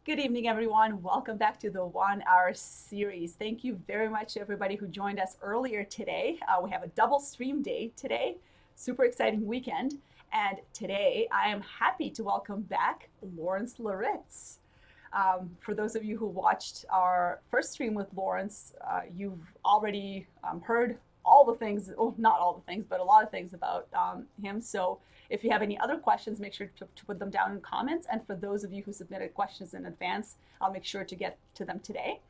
Good evening, everyone. Welcome back to the 1 hour series. Thank you very much to everybody who joined us earlier today. We have a double stream day today, super exciting weekend. And today I am happy to welcome back Lawrence Leritz. For those of you who watched our first stream with Lawrence, you've already heard all the things, well, not all the things, but a lot of things about him. So if you have any other questions, make sure to put them down in comments. And for those of you who submitted questions in advance, I'll make sure to get to them today.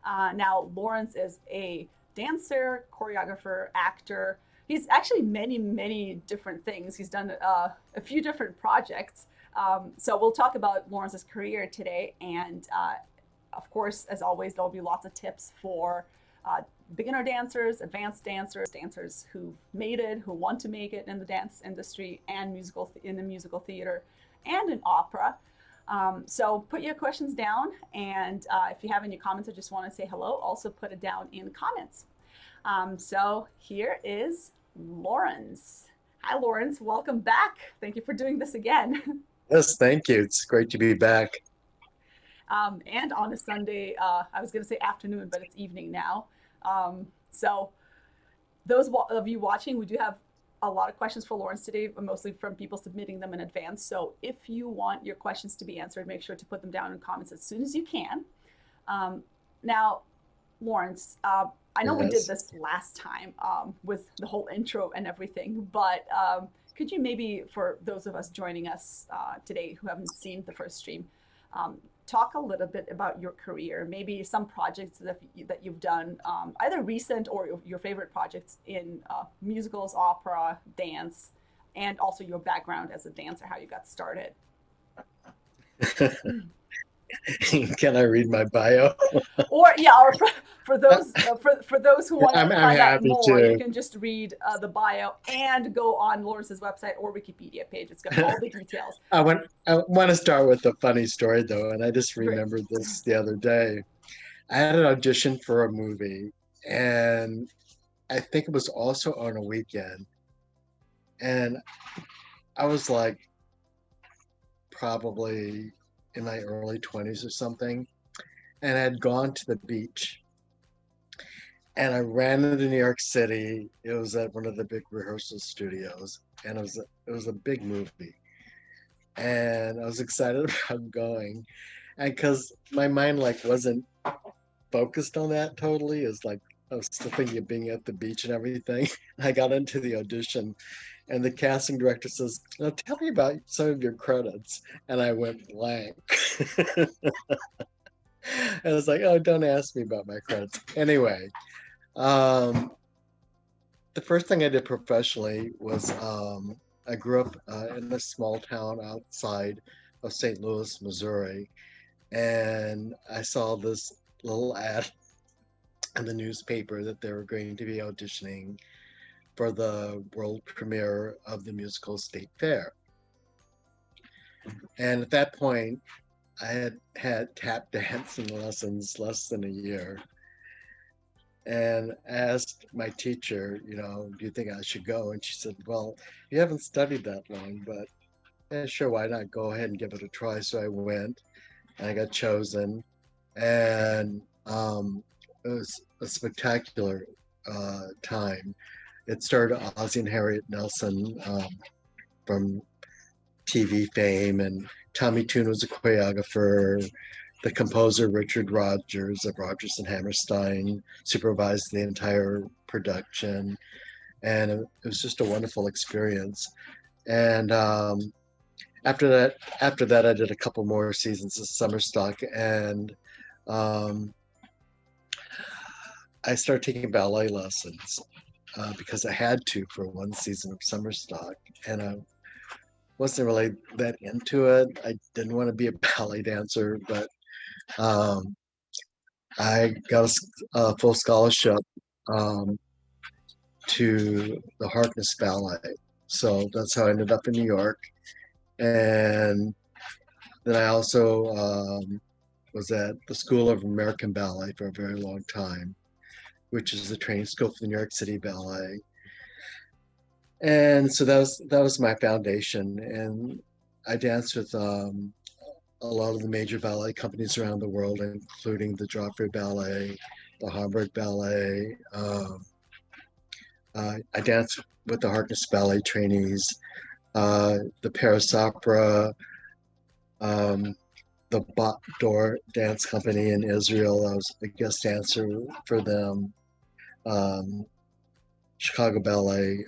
Now, Lawrence is a dancer, choreographer, actor. He's actually many different things. He's done a few different projects. So we'll talk about Lawrence's career today. And of course, as always, there'll be lots of tips for beginner dancers, advanced dancers, dancers who've made it, who want to make it in the dance industry and in the musical theater and in opera. So put your questions down, and if you have any comments or just want to say hello, also put it down in the comments. So here is Lawrence. Hi, Lawrence. Welcome back. Thank you for doing this again. Yes, thank you. It's great to be back. And on a Sunday, I was going to say afternoon, but it's evening now. So those of you watching, we do have a lot of questions for Lawrence today, mostly from people submitting them in advance. So if you want your questions to be answered, make sure to put them down in comments as soon as you can. Now, Lawrence, I know we did Yes. this last time with the whole intro and everything, but could you maybe, for those of us joining us today who haven't seen the first stream, talk a little bit about your career, maybe some projects that you've done, either recent or your favorite projects in musicals, opera, dance, and also your background as a dancer, how you got started. Can I read my bio? Or yeah, or for those for those who want to I'm find out happy more, you to. can just read the bio and go on Lawrence's website or Wikipedia page. It's got all the details. I want to start with a funny story though, and I just Great. remembered this the other day. I had an audition for a movie, and I think it was also on a weekend, and I was like probably in my early 20s or something, and I had gone to the beach. And I ran into New York City. It was at one of the big rehearsal studios, and it was a big movie, and I was excited about going, and because my mind like wasn't focused on that totally, is like I was still thinking of being at the beach and everything. I got into the audition, and the casting director says, "Now tell me about some of your credits," and I went blank. And I was like, "Oh, don't ask me about my credits." Anyway, um, the first thing I did professionally was I grew up in a small town outside of St. Louis, Missouri, and I saw this little ad in the newspaper that they were going to be auditioning for the world premiere of the musical State Fair. And at that point, I had had tap dancing lessons less than a year, and asked my teacher, do you think I should go? And she said, well, you haven't studied that long, but yeah, sure, why not go ahead and give it a try? So I went and I got chosen, and it was a spectacular time. It starred Ozzie and Harriet Nelson from TV fame, and Tommy Tune was a choreographer. The composer Richard Rodgers of Rodgers and Hammerstein supervised the entire production, and it was just a wonderful experience. And after that, I did a couple more seasons of summer stock, and um, I started taking ballet lessons because I had to for one season of summer stock, and I wasn't really that into it. I didn't want to be a ballet dancer, but um, I got a full scholarship um, to the Harkness Ballet. So that's how I ended up in New York. And then I also was at the School of American Ballet for a very long time, which is the training school for the New York City Ballet. And so that was my foundation. And I danced with a lot of the major ballet companies around the world, including the Joffrey Ballet, the Hamburg Ballet. I danced with the Harkness Ballet trainees, the Paris Opera, um, the Bat Door Dance Company in Israel. I was a guest dancer for them. Um, Chicago Ballet,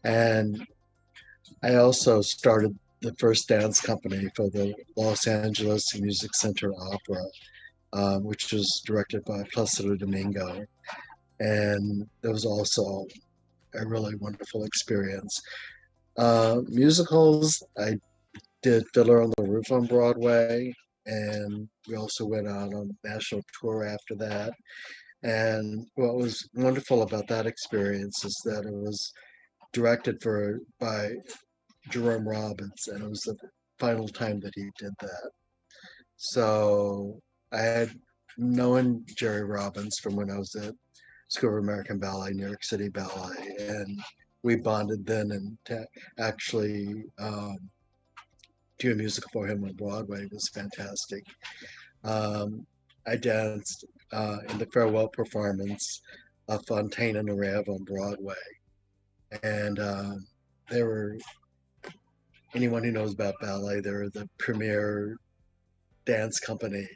and I also started the first dance company for the Los Angeles Music Center Opera, which was directed by Placido Domingo. And it was also a really wonderful experience. Musicals, I did Fiddler on the Roof on Broadway, and we also went out on a national tour after that. And what was wonderful about that experience is that it was directed by Jerome Robbins, and it was the final time that he did that. So I had known Jerry Robbins from when I was at School of American Ballet, New York City Ballet, and we bonded then. And to actually do a musical for him on Broadway was fantastic. Um, I danced in the farewell performance of Fontaine and the Rev on Broadway, and they were anyone who knows about ballet. They were the premier dance company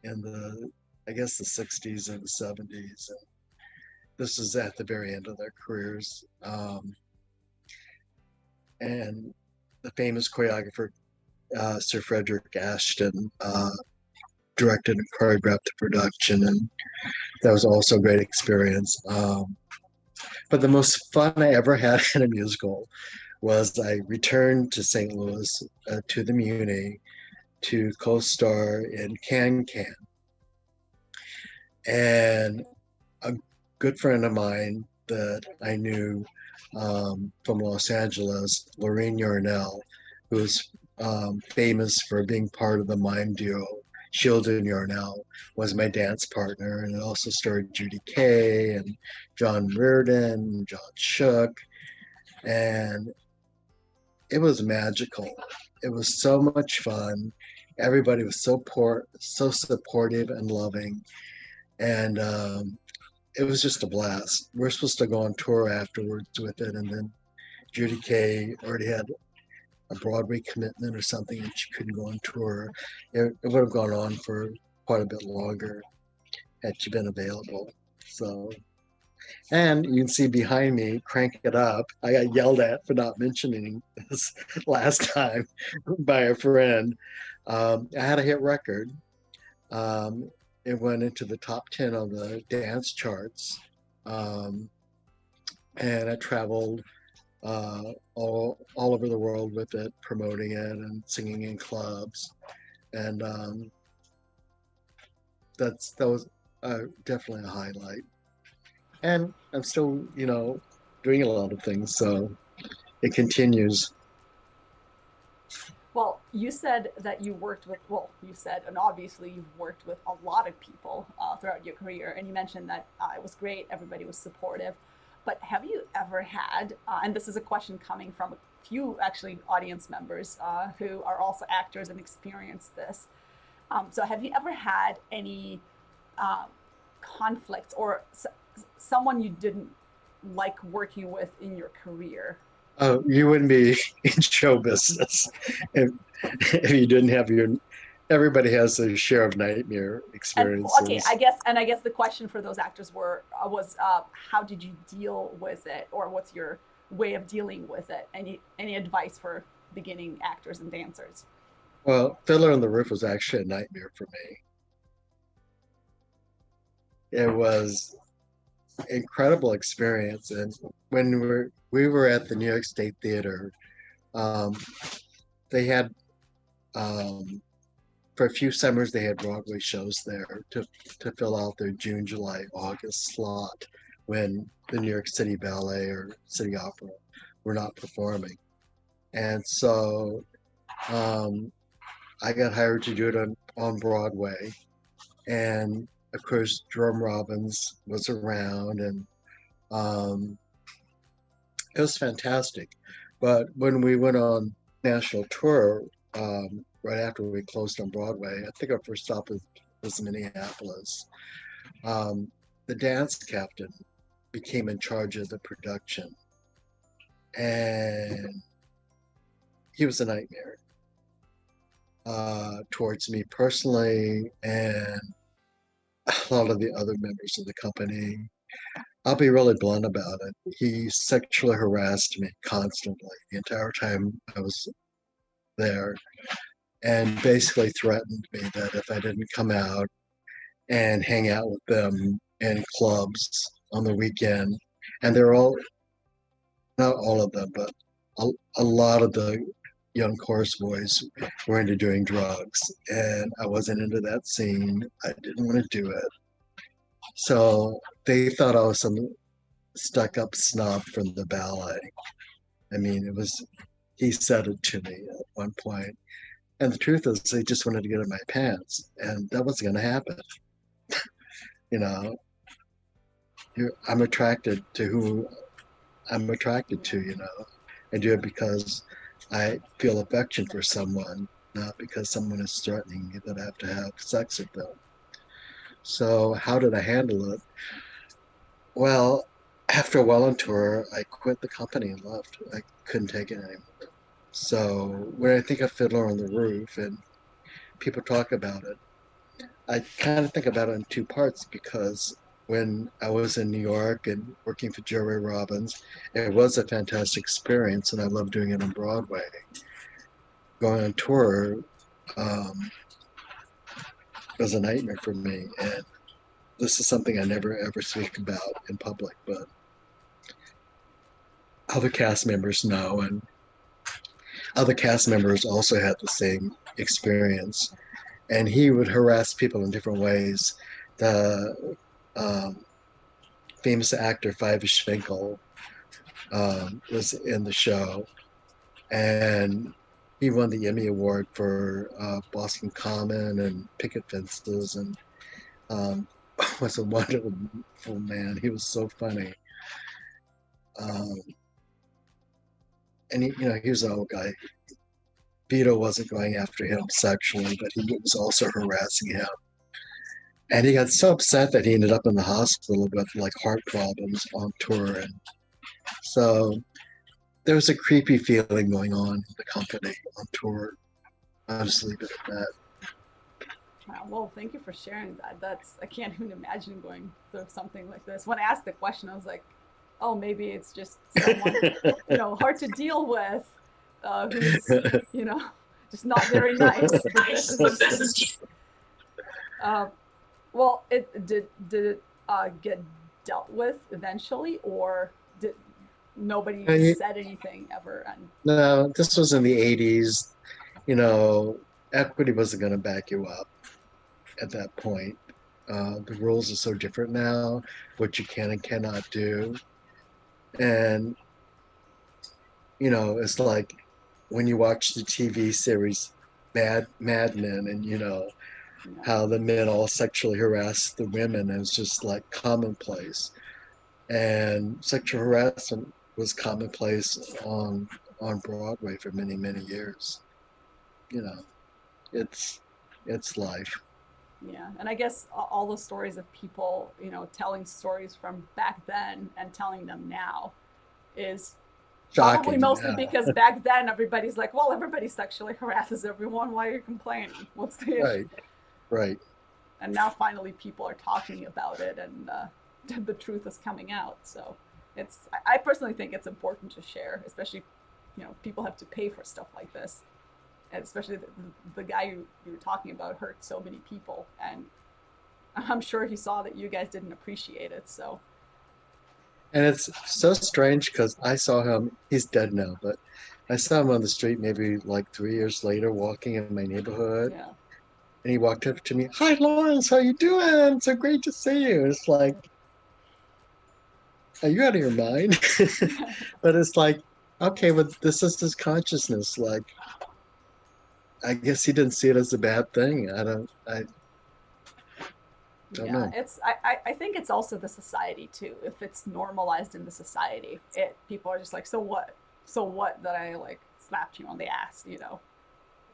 in the, I guess, the 60s and the 70s. And this was at the very end of their careers. And the famous choreographer, Sir Frederick Ashton, directed and choreographed the production. And that was also a great experience. But the most fun I ever had in a musical was I returned to St. Louis, to the Muni, to co-star in Can Can. And a good friend of mine that I knew from Los Angeles, Lorene Yarnell, who was famous for being part of the mime duo Shilda and Yarnell, was my dance partner. And it also starred Judy Kay and John Reardon, John Shook. And it was magical. It was so much fun. Everybody was so supportive and loving. And it was just a blast. We're supposed to go on tour afterwards with it. And then Judy Kay already had a Broadway commitment or something, and she couldn't go on tour. It would have gone on for quite a bit longer had she been available. So, and you can see behind me, Crank It Up. I got yelled at for not mentioning this last time by a friend. I had a hit record. It went into the top 10 on the dance charts. And I traveled all over the world with it, promoting it and singing in clubs. And that was definitely a highlight. And I'm still, doing a lot of things, so it continues. Well, you said that you worked with, well, you said, and obviously you've worked with a lot of people throughout your career, and you mentioned that it was great, everybody was supportive. But have you ever had, and this is a question coming from a few actually audience members who are also actors and experienced this. So have you ever had any um, conflicts or someone you didn't like working with in your career? Oh, you wouldn't be in show business if, if you didn't have your. Everybody has their share of nightmare And okay, experiences. I guess the question for those actors was how did you deal with it, or what's your way of dealing with it? Any advice for beginning actors and dancers? Well, Fiddler on the Roof was actually a nightmare for me. It was incredible experience, and when we were at the New York State Theater, um, they had um, for a few summers they had Broadway shows there to fill out their June, July, August slot when the New York City Ballet or City Opera were not performing. And so um, I got hired to do it on Broadway. And of course, Jerome Robbins was around, and um, it was fantastic. But when we went on national tour, right after we closed on Broadway. I think our first stop was Minneapolis. Um, the dance captain became in charge of the production, and he was a nightmare towards me personally and a lot of the other members of the company. I'll be really blunt about it. He sexually harassed me constantly the entire time I was there, and basically threatened me that if I didn't come out and hang out with them in clubs on the weekend, and they're all, not all of them, but a, a lot of the young chorus boys were into doing drugs, and I wasn't into that scene. I didn't want to do it. So they thought I was some stuck up snob from the ballet. I mean, he said it to me at one point. And the truth is, they just wanted to get in my pants, and that wasn't going to happen. You know, I'm attracted to who I'm attracted to, I do it because I feel affection for someone, not because someone is threatening me that I have to have sex with them. So, how did I handle it? Well, after a while on tour, I quit the company and left. I couldn't take it anymore. So, when I think of Fiddler on the Roof and people talk about it, I kind of think about it in two parts because when I was in New York and working for Julia Robbins, it was a fantastic experience and I love doing it on Broadway. Going on tour was a nightmare for me. And this is something I never ever speak about in public, but other cast members know, and other cast members also had the same experience. And he would harass people in different ways. The famous actor Five Schwenkel was in the show, and he won the Emmy Award for Boston Common and Picket Fences, and was a wonderful man. He was so funny, um, and he was an old guy. Vito wasn't going after him sexually, but he was also harassing him. And he got so upset that he ended up in the hospital with like heart problems on tour. And so there was a creepy feeling going on in the company on tour. I'll just leave it at that. Wow, well, thank you for sharing that. I can't even imagine going through something like this. When I asked the question, I was like, oh, maybe it's just someone, hard to deal with, who's, you know, just not very nice. But this is just, uh, well, did it get dealt with eventually, or did nobody And, said anything ever? And no, this was in the 80s. You know, equity wasn't going to back you up at that point. The rules are so different now, what you can and cannot do. And, it's like when you watch the TV series Mad Men, and you know, how the men all sexually harass the women is just like commonplace. And sexual harassment was commonplace on Broadway for many, many years. You know, it's it's life. yeah, and I guess all the stories of people, telling stories from back then and telling them now is probably Shocking. mostly Yeah. because back then everybody's like, well, everybody sexually harasses everyone. Why are you complaining? What's the issue? Right. Right. And now finally people are talking about it, and the truth is coming out. So I personally think it's important to share, especially, people have to pay for stuff like this. And especially the guy you were talking about hurt so many people. And I'm sure he saw that you guys didn't appreciate it. So, And it's so strange because I saw him, he's dead now, but I saw him on the street maybe like 3 years later walking in my neighborhood. yeah. And he walked up to me, "Hi, Lawrence, how you doing? So great to see you." It's like, are you out of your mind? But it's like, okay, but this is his consciousness. Like, I guess he didn't see it as a bad thing. I don't Yeah, know. I think it's also the society too. If it's normalized in the society, people are just like, so what? So what that I like slapped you on the ass,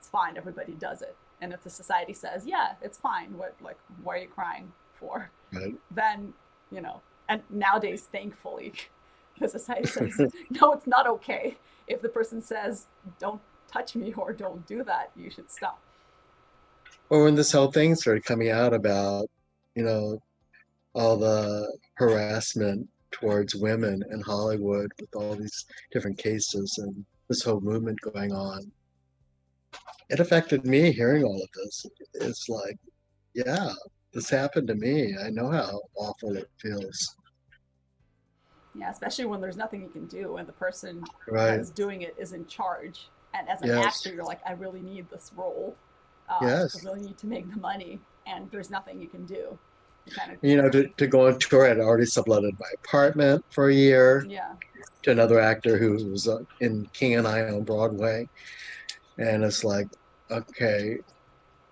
it's fine, everybody does it. And if the society says, yeah, it's fine, why are you crying for? Right. Then, you know, and nowadays, thankfully, the society says, no, it's not okay. If the person says, don't touch me or don't do that, you should stop. Or when this whole thing started coming out about, you know, all the harassment towards women in Hollywood with all these different cases and this whole movement going on, it affected me hearing all of this. It's like, yeah, this happened to me. I know how awful it feels. Yeah, especially when there's nothing you can do and the person that Right. is doing it is in charge. And as an Yes. actor, you're like, I really need this role. I Yes. really need to make the money, and there's nothing you can do. You kind of, You know, to go on tour, I'd already subletted my apartment for a year yeah, to another actor who was in King and I on Broadway. And it's like, okay,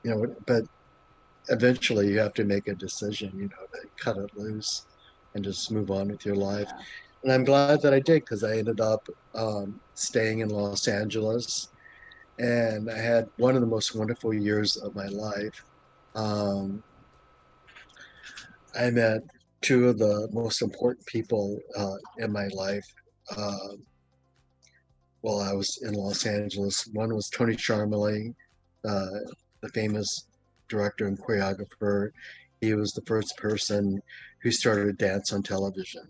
you know, but eventually you have to make a decision, you know, to cut it loose and just move on with your life. yeah. And I'm glad that I did because I ended up staying in Los Angeles and I had one of the most wonderful years of my life. Um, I met two of the most important people in my life uh, while I was in Los Angeles. One was Tony Charmely, uh, the famous director and choreographer. He was the first person who started dance on television,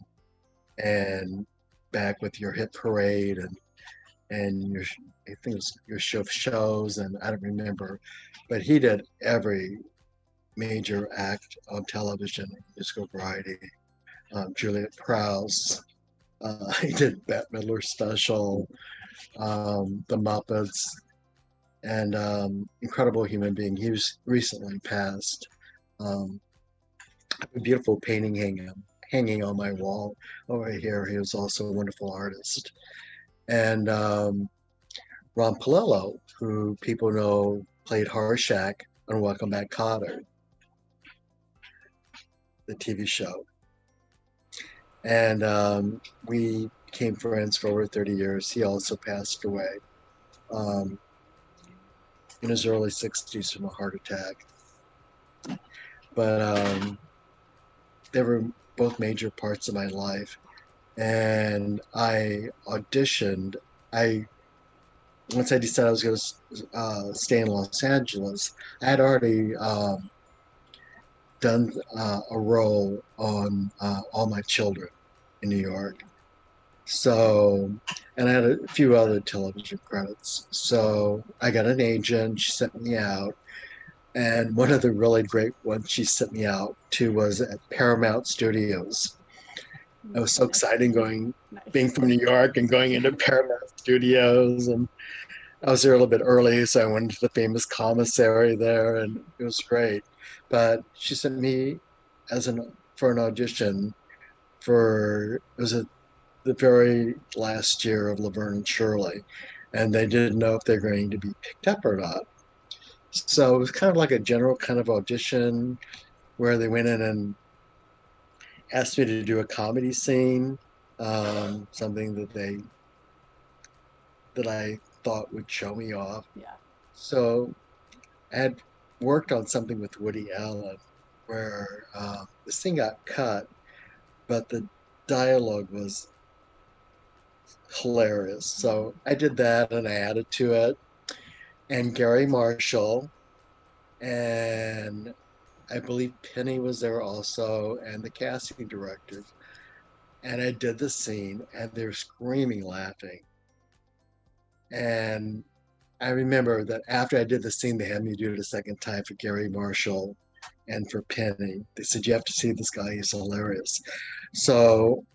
and back with your hit parade and your I think it was your shows and I don't remember, but he did every major act on television, musical variety. Juliet Prowse, he did Bette Midler special, The Muppets, and incredible human being. He was recently passed. Um, a beautiful painting hanging on my wall over here. He was also a wonderful artist. And Ron Palillo, who people know played Harshack on Welcome Back Kotter, the TV show. And we became friends for over 30 years. He also passed away um, in his early 60s from a heart attack. But they were both major parts of my life. And I auditioned. I Once I decided I was going to stay in Los Angeles, I had already done a role on All My Children in New York. So, and I had a few other television credits. So I got an agent. She sent me out. And one of the really great ones she sent me out to was at Paramount Studios. It was so Nice, exciting being nice. from New York and going into Paramount Studios. And I was there a little bit early, so I went to the famous commissary there, and it was great. But she sent me as an for an audition for it was the very last year of Laverne and Shirley, and they didn't know if they're going to be picked up or not. So it was kind of like a general kind of audition where they went in and asked me to do a comedy scene, something that I thought would show me off. Yeah. So I had worked on something with Woody Allen where this thing got cut, but the dialogue was hilarious. So I did that and I added to it. And Gary Marshall and I believe Penny was there also, and the casting director. And I did the scene, and they're screaming, laughing. And I remember that after I did the scene, they had me do it a second time for Gary Marshall and for Penny. They said, you have to see this guy, he's hilarious. So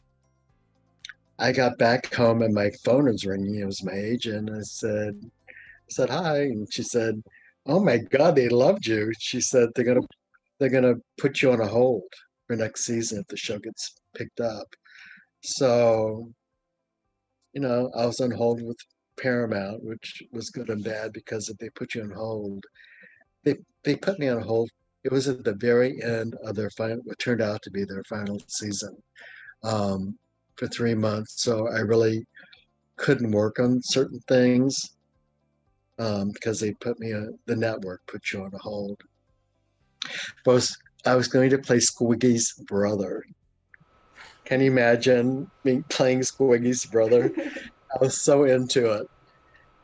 I got back home and my phone was ringing. It was my agent. I said hi. And she said, oh my God, they loved you. She said, they're gonna put you on a hold for next season if the show gets picked up. So, I was on hold with Paramount, which was good and bad because if they put you on hold, they put me on hold. It was at the very end of their final, what turned out to be their final season, um, for 3 months. So I really couldn't work on certain things. because they put me the network put you on a hold. But I was going to play Squiggy's brother. Can you imagine me playing Squiggy's brother? I was so into it.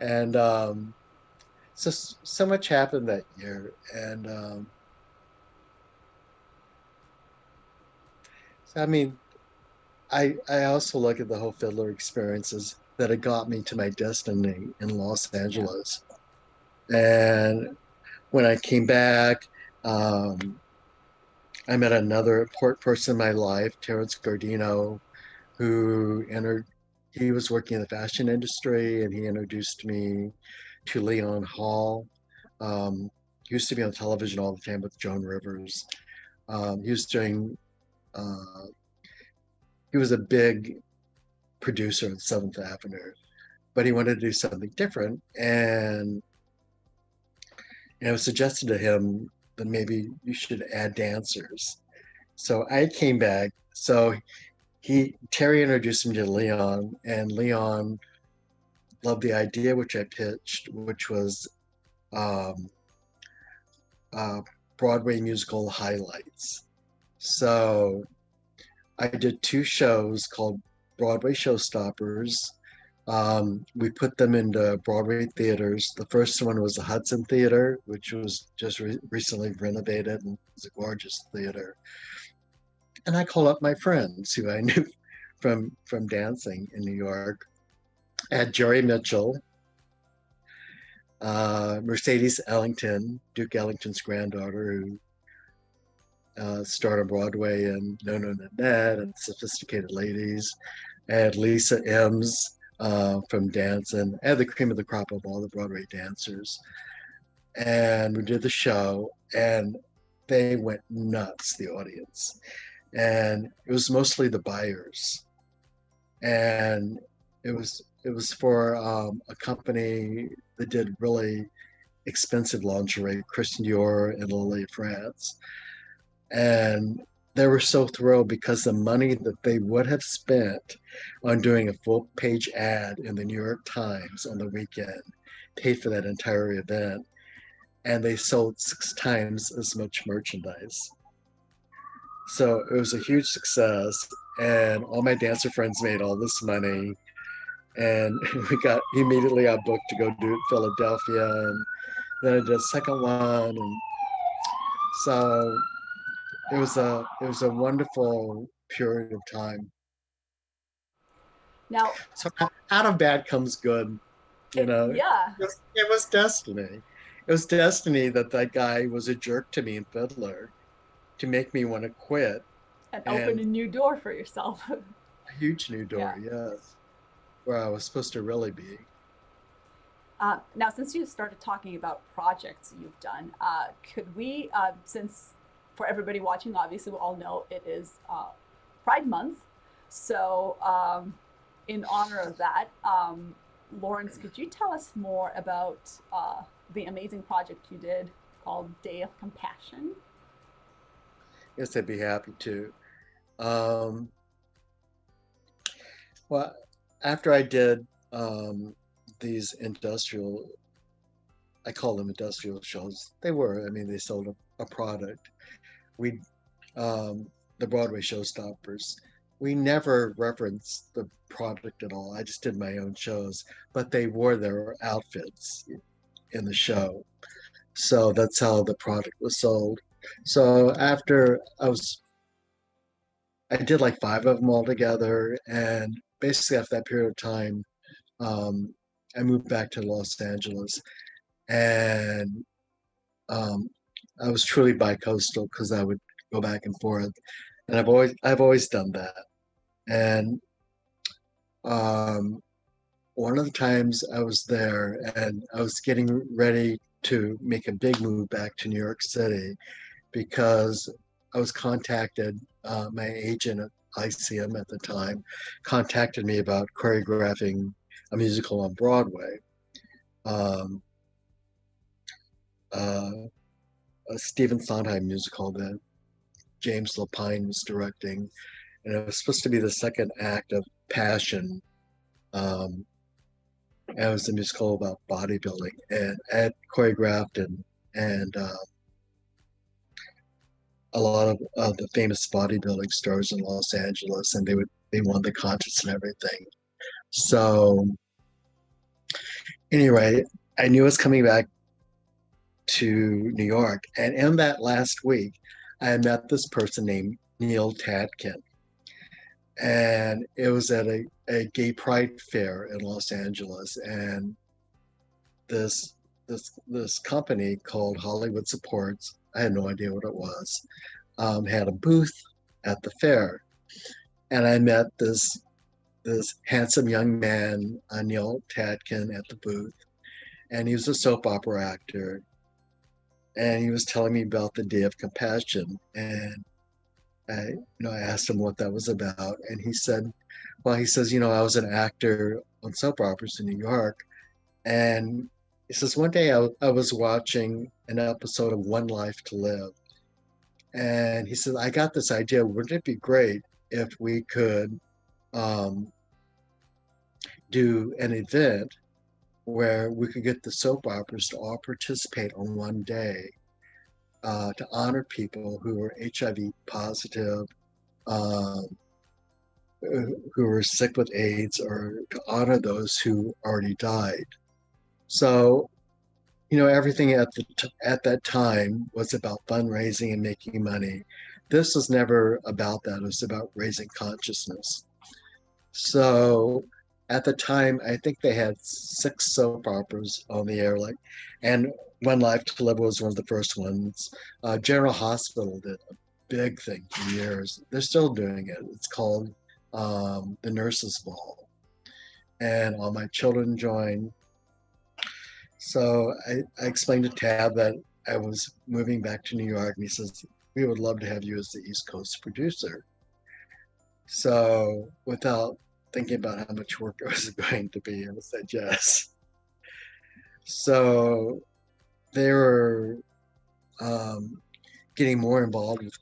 And so much happened that year. And so, I mean, I also look at the whole Fiddler experiences that it got me to my destiny in Los Yeah. Angeles. And when I came back, um, I met another important person in my life, Terrence Gardino, who entered, he was working in the fashion industry and he introduced me to Leon Hall. He used to be on television all the time with Joan Rivers. He was doing, uh, he was a big producer on Seventh Avenue, but he wanted to do something different. And it was suggested to him that maybe you should add dancers. So I came back. So Terry introduced me to Leon, and Leon loved the idea which I pitched, which was um, uh, Broadway musical highlights. So I did two shows called Broadway Showstoppers. We put them into Broadway theaters. The first one was the Hudson Theater, which was just recently renovated and was a gorgeous theater. And I called up my friends who I knew from dancing in New York. I had Jerry Mitchell, Mercedes Ellington, Duke Ellington's granddaughter, who starred on Broadway and No No Nanette and Sophisticated Ladies. I had Lisa Ems from Dance, and I had the cream of the crop of all the Broadway dancers. And we did the show, and they went nuts, the audience. And it was mostly the buyers. And it was for a company that did really expensive lingerie, Christian Dior and Lily France. And they were so thrilled because the money that they would have spent on doing a full page ad in the New York Times on the weekend paid for that entire event. And they sold 6 times as much merchandise. So it was a huge success. And all my dancer friends made all this money. And immediately got booked to go do it in Philadelphia. And then I did a second one. And so it was a wonderful period of time. Now, So out of bad comes good, you know. yeah, It was destiny. It was destiny that that guy was a jerk to me in Fiddler to make me want to quit, and open and a new door for yourself. a huge new Yeah. door, yes, where I was supposed to really be. Now, since you started talking about projects you've done, could we, since for everybody watching, obviously we all know it is Pride Month. So, in honor of that, Lawrence, could you tell us more about the amazing project you did called Day of Compassion? Yes, I'd be happy to. Um, well, after I did these I call them industrial shows. They were, I mean, they sold a product. We, the Broadway Showstoppers, we never referenced the product at all. I just did my own shows, but they wore their outfits in the show. So that's how the product was sold. So I did like 5 of them all together. And basically after that period of time, um, I moved back to Los Angeles. And um, I was truly bi-coastal because I would go back and forth. And I've always done that. And um, one of the times I was there and I was getting ready to make a big move back to New York City because I was contacted, my agent at ICM at the time contacted me about choreographing a musical on Broadway, um, uh, a Stephen Sondheim musical that James Lapine was directing. And it was supposed to be the second act of Passion, um, and it was a musical about bodybuilding, and I had choreographed and a lot of the famous bodybuilding stars in Los Angeles, and they won the contest and everything. So anyway, I knew I was coming back to New York, and in that last week, I met this person named Neil Tadkin, and it was at a gay pride fair in Los Angeles, and this this company called Hollywood Supports, I had no idea what it was, had a booth at the fair, and I met this handsome young man, Neil Tadkin, at the booth, and he was a soap opera actor, and he was telling me about the Day of Compassion, and I asked him what that was about, and he said, well, he says, I was an actor on soap operas in New York, and he says one day I was watching an episode of One Life to Live, and he said I got this idea. Wouldn't it be great if we could um, do an event where we could get the soap operas to all participate on one day to honor people who are HIV positive, um, who were sick with AIDS, or to honor those who already died. So, everything at that time was about fundraising and making money. This was never about that. It was about raising consciousness. So, at the time, I think they had six soap operas on the air, and One Life to Live was one of the first ones. General Hospital did a big thing for years. They're still doing it. It's called The Nurses Ball, and all my children joined. So I explained to Tab that I was moving back to New York, and he says, we would love to have you as the East Coast producer. So without thinking about how much work it was going to be, I said yes. So they were getting more involved with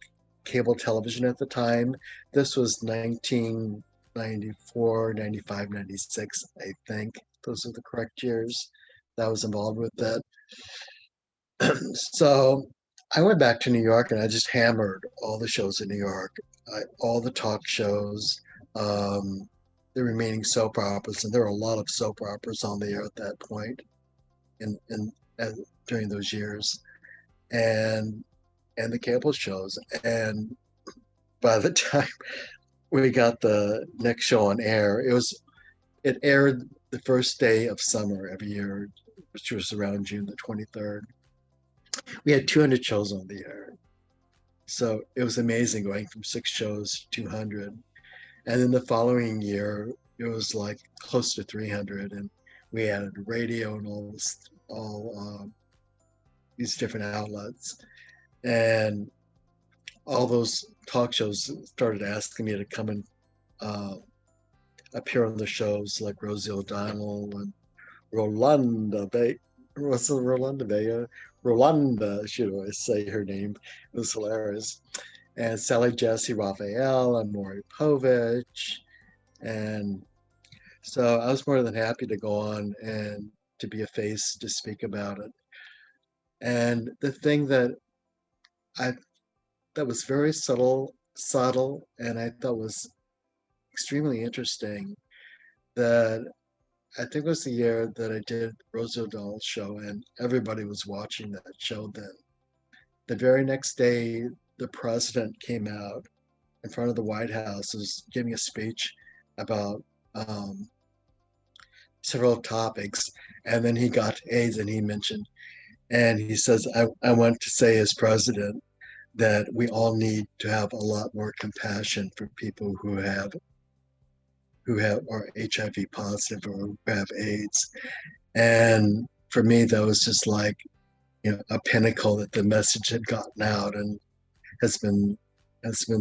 cable television at the time. This was 1994, 95, 96, I think. Those are the correct years that I was involved with that. So I went back to New York and I just hammered all the shows in New York, all the talk shows, um, the remaining soap operas, and there were a lot of soap operas on the air at that point in during those years, and and the cable shows. And by the time we got the next show on air, it aired the first day of summer every year, which was around June the 23rd. We had 200 shows on the air. So it was amazing going from six shows to 200. And then the following year, it was like close to 300. And we added radio and all these different outlets. And all those talk shows started asking me to come and uh, appear on the shows, like Rosie O'Donnell and Rolanda Bay. Was it Rolanda Bay? Rolanda, should always say her name. It was hilarious. And Sally Jesse Raphael and Maury Povich. And so I was more than happy to go on and to be a face to speak about it. And the thing I that was very subtle, and I thought was extremely interesting, that I think it was the year that I did Rosie O'Donnell's show, and everybody was watching that show then. The very next day, the president came out in front of the White House, was giving a speech about several topics, and then he got to AIDS and he mentioned, and he says, I want to say as president that we all need to have a lot more compassion for people who are HIV positive or who have AIDS. And for me, that was just like, a pinnacle that the message had gotten out and has been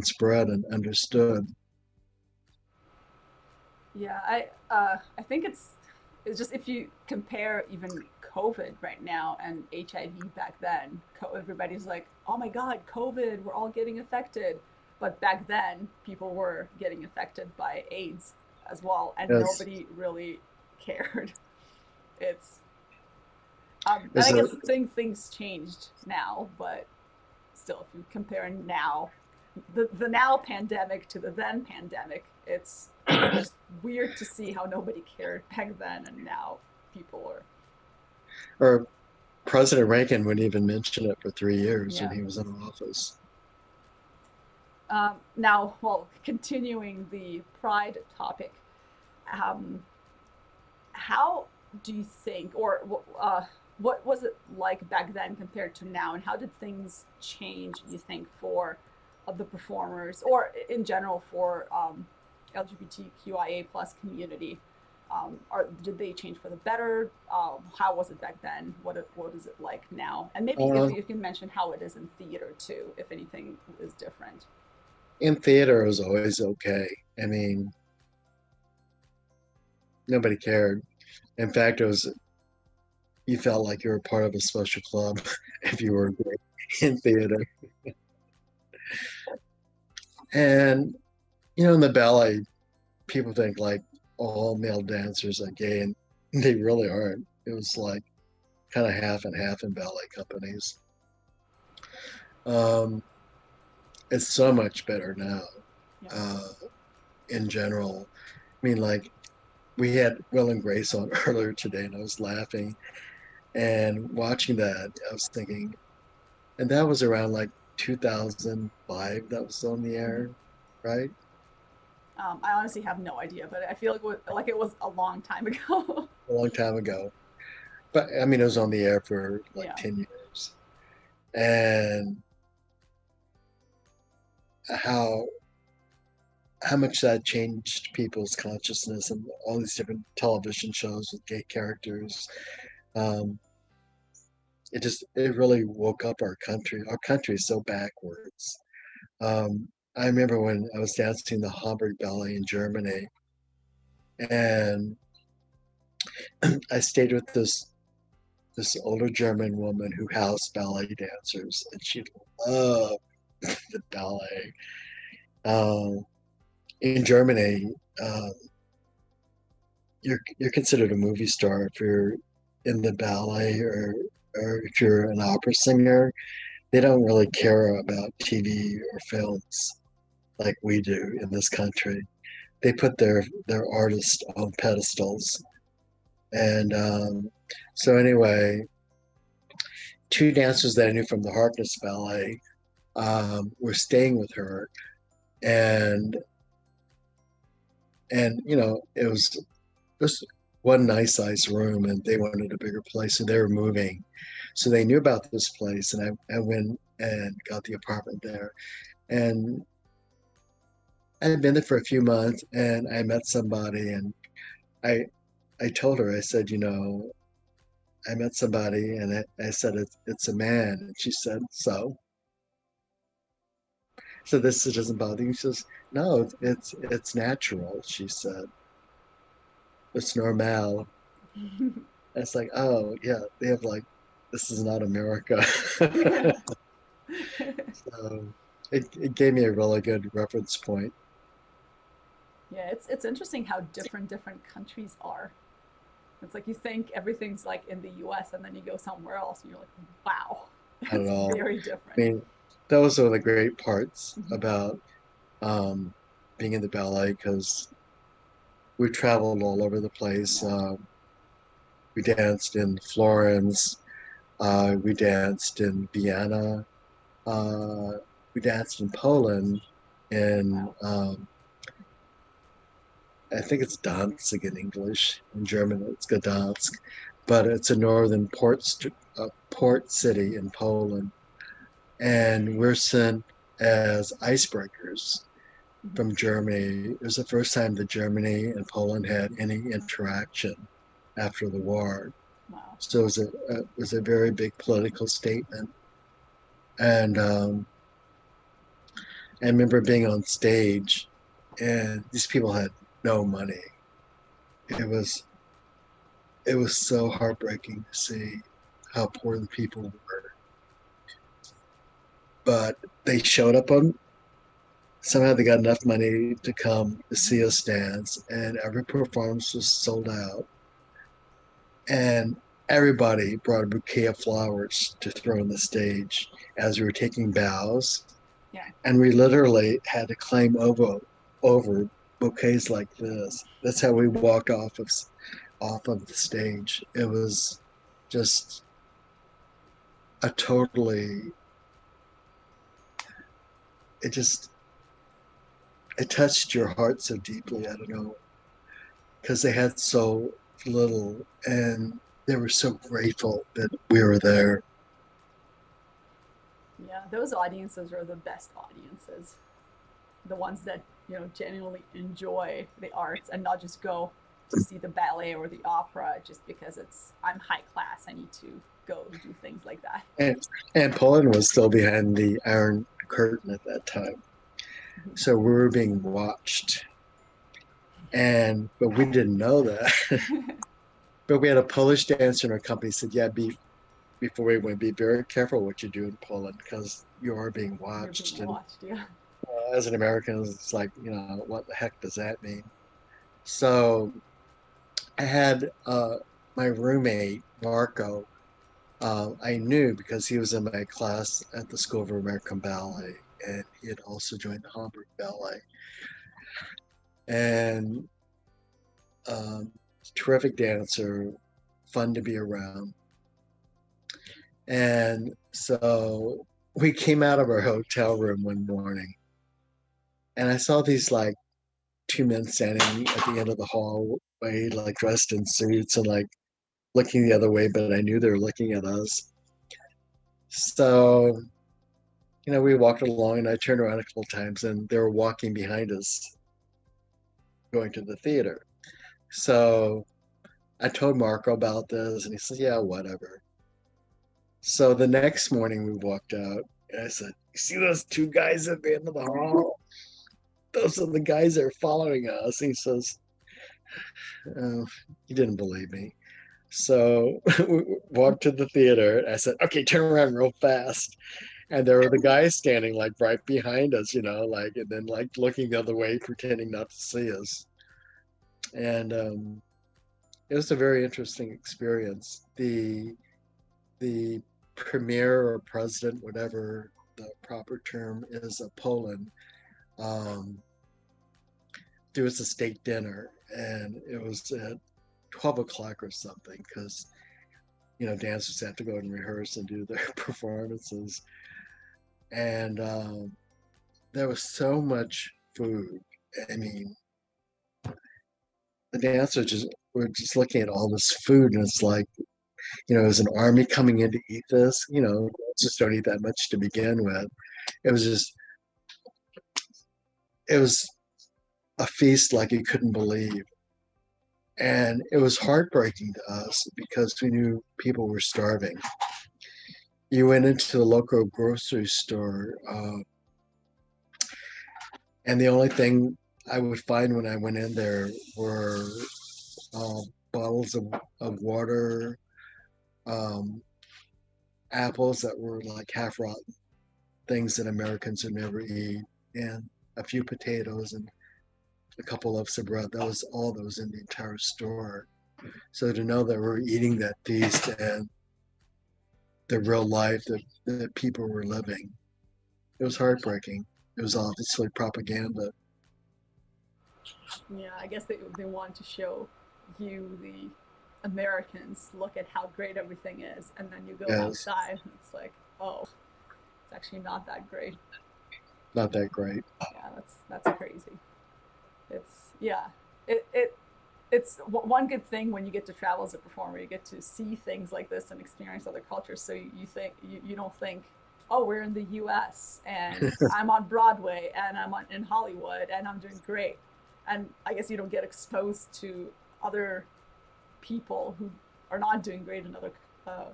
spread and understood. Yeah, I think it's just if you compare even COVID right now and HIV back then, everybody's like, oh my God, COVID, we're all getting affected. But back then, people were getting affected by AIDS as well, and Yes, nobody really cared. It's and There's I a guess things changed now, but still, if you compare now, the now pandemic to the then pandemic, it's just weird to see how nobody cared back then, and now people are. or President Reagan wouldn't even mention it for 3 years when Yeah. he was in office. Now, well, continuing the pride topic, um, how do you think, or what was it like back then compared to now, and how did things change, you think, for the performers, or in general for LGBTQIA plus community? Or did they change for the better? How was it back then? What is it like now? And maybe if Uh, you can mention how it is in theater too, if anything is different. in theater, it was always okay. I mean, nobody cared. In fact, it was you felt like you were part of a social club if you were gay in theater. And in the ballet, people think like all male dancers are gay, and they really aren't. It was like kind of half and half in ballet companies. Um, it's so much better now. Yeah. Uh, in general, I mean, like we had Will and Grace on earlier today, and I was laughing and watching that. I was thinking, and that was around like 2005 that was on the Mm-hmm. air, right? I honestly have no idea, but I feel like it was a long time ago. A long time ago. But I mean, it was on the air for like Yeah. 10 years. And how how much that changed people's consciousness and all these different television shows with gay characters. Um, it really woke up our country. Our country is so backwards. I remember when I was dancing the Hamburg Ballet in Germany, and I stayed with this older German woman who housed ballet dancers, and she loved the ballet. Um, in Germany, um, you're considered a movie star if you're in the ballet or if you're an opera singer. They don't really care about TV or films like we do in this country. They put their artists on pedestals. And so anyway, two dancers that I knew from the Harkness Ballet were staying with her, and it was one nice size room, and they wanted a bigger place, so they were moving. So they knew about this place, and I went and got the apartment there. And I had been there for a few months, and I met somebody, and I I told her, I said, I met somebody, and I said it's a man, and she said, so this doesn't bother you. She says, no, it's natural. She said, it's normal. And it's like, oh yeah, they have like, this is not America. So it gave me a really good reference point. Yeah, it's interesting how different countries are. It's like you think everything's like in the U.S. and then you go somewhere else and you're like, wow, Not at it's all. very I different. mean, those are the great parts Mhm. about um, being in the ballet because we traveled all over the place. Yeah. We danced in Florence. We danced in Vienna. Uh, we danced in Poland. In Wow. I think it's Danzig in English. In German, it's Gdansk, but it's a northern port city in Poland, and we're sent as icebreakers Mhm. from Germany. It was the first time that Germany and Poland had any interaction after the war. Wow. So it was a very big political statement. And I remember being on stage, and these people had no money. It was it was so heartbreaking to see how poor the people were. But they showed up on somehow they got enough money to come to Mhm. see us dance, and every performance was sold out. and everybody brought a bouquet of flowers to throw on the stage as we were taking bows, Yeah. and we literally had to climb over bouquets like this. That's how we walked off of the stage. It was just a totally it just it touched your heart so deeply. I don't know, because they had so little, and they were so grateful that we were there. Yeah, those audiences are the best audiences. The ones that, genuinely enjoy the arts and not just go to see the ballet or the opera just because I'm high class, I need to go do things like that. And Poland was still behind the Iron Curtain at that time, so we were being watched, and but we didn't know that. But we had a Polish dancer in our company said, "Yeah, be before we went, be very careful what you do in Poland because you are being You're being watched." And watched, yeah. as an American, it's like, what the heck does that mean? So I had my roommate Marco. I knew because he was in my class at the School of American Ballet, and he had also joined the Hamburg Ballet. And um, terrific dancer, fun to be around. And so we came out of our hotel room one morning, and I saw these like two men standing at the end of the hallway, like dressed in suits and like looking the other way, but I knew they were looking at us. So, we walked along and I turned around a couple of times and they were walking behind us going to the theater. So I told Marco about this and he said, yeah, whatever. So the next morning we walked out and I said, you see those two guys at the end of the hall? Those are the guys that are following us. And he says, oh, he didn't believe me. So we walked to the theater. I said, okay, turn around real fast. And there were the guys standing like right behind us, like, and then like looking the other way, pretending not to see us. And it was a very interesting experience. The premier or president, whatever the proper term is, of Poland, um, there was a state dinner, and it was at 12 o'clock or something because dancers have to go and rehearse and do their performances. And there was so much food. I mean, the dancers just were just looking at all this food, and it's like, is an army coming in to eat this? Just don't eat that much to begin with. It was just, it was a feast like you couldn't believe. And it was heartbreaking to us because we knew people were starving. You went into the local grocery store, and the only thing I would find when I went in there were uh, bottles of water, um, apples that were like half rotten, things that Americans would never eat, and a few potatoes and a couple loaves of bread. That was all that was in the entire store. So to know that we're eating that feast and the real life that people were living, it was heartbreaking. It was obviously propaganda. Yeah, I guess they want to show you, the Americans, look at how great everything is, and then you go Yes, outside and it's like, oh, it's actually not that great. not that great. Yeah, that's crazy. Yeah, it it's one good thing when you get to travel as a performer. You get to see things like this and experience other cultures. So you don't think, oh, we're in the U.S. and I'm on Broadway and in Hollywood and I'm doing great. And I guess you don't get exposed to other people who are not doing great in other uh,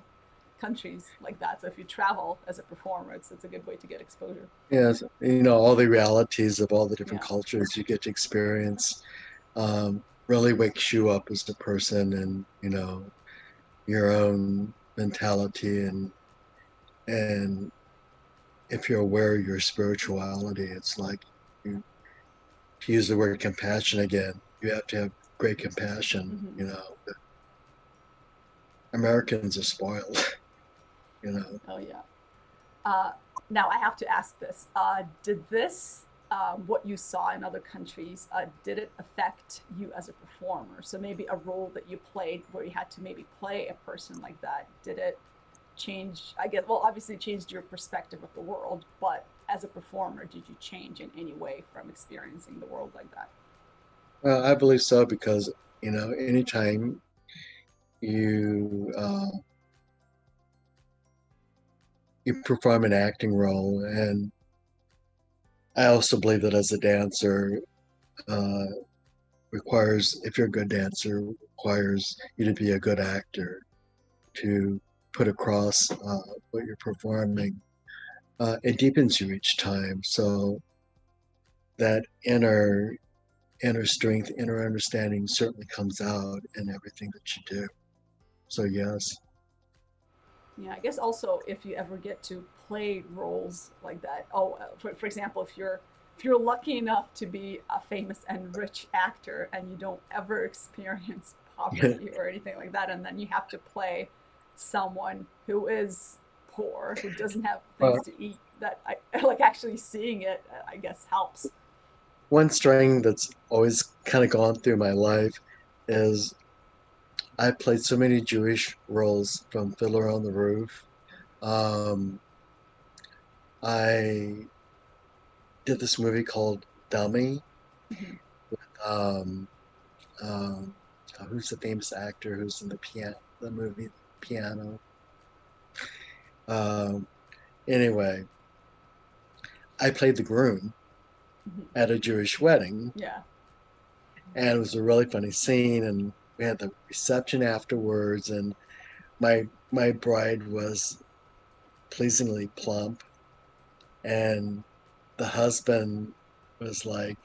countries like that. So if you travel as a performer, it's a good way to get exposure. Yes, all the realities of all the different Yeah. cultures you get to experience really wakes you up as a person, and your own mentality, and if you're aware of your spirituality, it's like, you, to use the word compassion again, you have to have great compassion. Mm-hmm. Americans are spoiled, you know. Oh yeah. Uh, Now I have to ask this: did this, what you saw in other countries, did it affect you as a performer? So maybe a role that you played where you had to maybe play a person like that. Did it change? I guess. Well, obviously, it changed your perspective of the world. But as a performer, did you change in any way from experiencing the world like that? Well, I believe so because, anytime you you perform an acting role, and I also believe that as a dancer, uh, requires, if you're a good dancer, requires you to be a good actor to put across what you're performing. It deepens you each time. So that inner strength, inner understanding certainly comes out in everything that you do. So yes. Yeah, I guess also if you ever get to play roles like that. Oh, for example, if you're lucky enough to be a famous and rich actor and you don't ever experience poverty or anything like that, and then you have to play someone who is poor, who doesn't have things Well, to eat, that I like actually seeing it, I guess helps. one string that's always kind of gone through my life is I played so many Jewish roles from Fiddler on the Roof. Um, I did this movie called Dummy. Mhm. Um, um, who's the famous actor who's in the movie Piano? Um, anyway, I played the groom Mhm. at a Jewish wedding, Yeah. and it was a really funny scene. And we had the reception afterwards, and my bride was pleasingly plump, and the husband was like,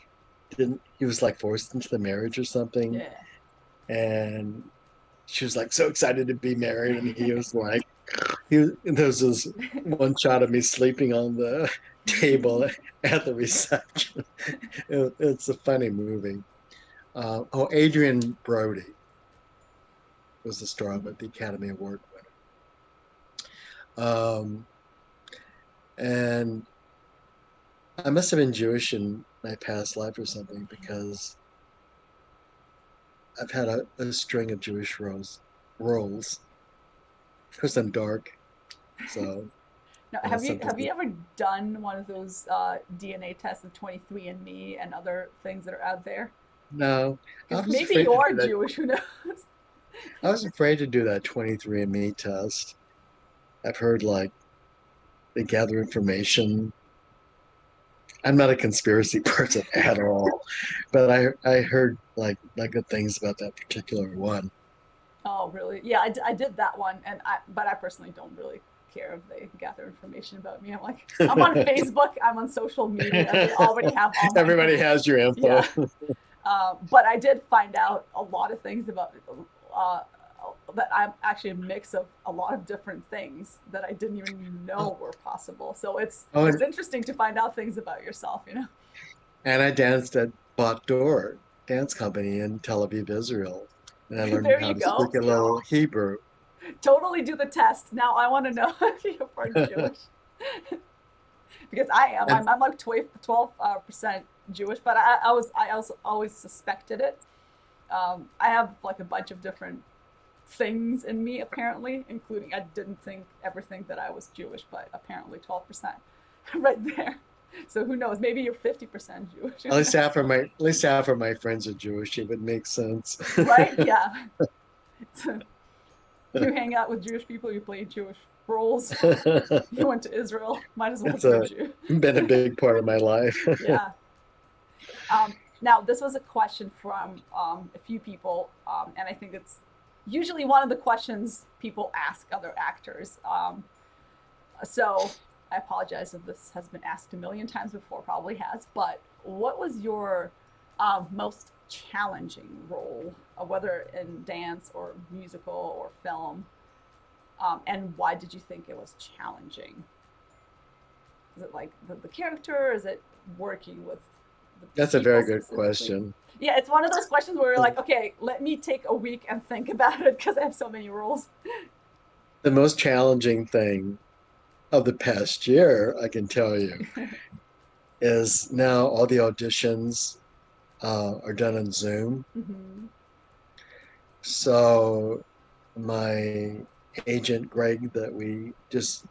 didn't he was like forced into the marriage or something, Yeah. and she was like so excited to be married, and he was like, there was this one shot of me sleeping on the table at the reception. It's a funny movie. Adrian Brody was the star of Mhm. it, the Academy Award winner. And I must have been Jewish in my past life or something because I've had a string of Jewish roles. Of course, I'm dark, so Now, something. have you ever done one of those DNA tests of 23andMe and other things that are out there? No, I Because was maybe afraid you to are do that. Jewish. Who knows? I was afraid to do that 23andMe test. I've heard like they gather information. I'm not a conspiracy person at all, but I heard like good things about that particular one. Oh, really? Yeah, I did that one, and but I personally don't really care if they gather information about me. I'm like, I'm on Facebook, I'm on social media. They already have all my Everybody information. has your info. Yeah. But I did find out a lot of things about uh, that I'm actually a mix of a lot of different things that I didn't even know were possible. So Oh, it's interesting to find out things about yourself, you know. and I danced at Bot Door Dance Company in Tel Aviv, Israel, and I learned There how you to speak go. a little Hebrew. Totally do the test. Now I want to know if you're part Jewish. Because I am. And I'm like 12% Jewish, but I also always suspected it. I have like a bunch of different things in me apparently, including I didn't ever think that I was Jewish, but apparently 12% right there. So who knows? Maybe you're 50% Jewish. Who knows? at least half of my friends are Jewish. It would make sense. Right? Yeah. You hang out with Jewish people, you play Jewish roles. You went to Israel, might as well It's be a Jew. been a big part of my life. Yeah. Now, this was a question from a few people, and I think it's usually one of the questions people ask other actors. So I apologize if this has been asked a million times before, probably has, but what was your most challenging role, whether in dance or musical or film, and why did you think it was challenging? Is it like the character? Is it working with the That's a people very good specifically? question. Yeah, it's one of those questions where you're like, okay, let me take a week and think about it because I have so many rules. The most challenging thing of the past year, I can tell you, is now all the auditions are done on Zoom. Hmm. So my agent Greg, that we just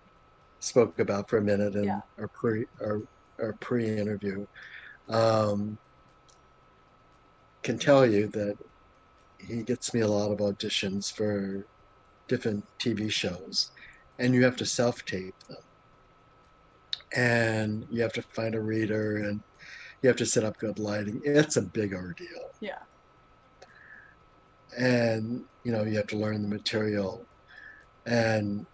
spoke about for a minute Yeah. in our pre-interview, um, can tell you that he gets me a lot of auditions for different TV shows, and you have to self-tape them, and you have to find a reader, and you have to set up good lighting. It's a big ordeal, Yeah. and you have to learn the material, and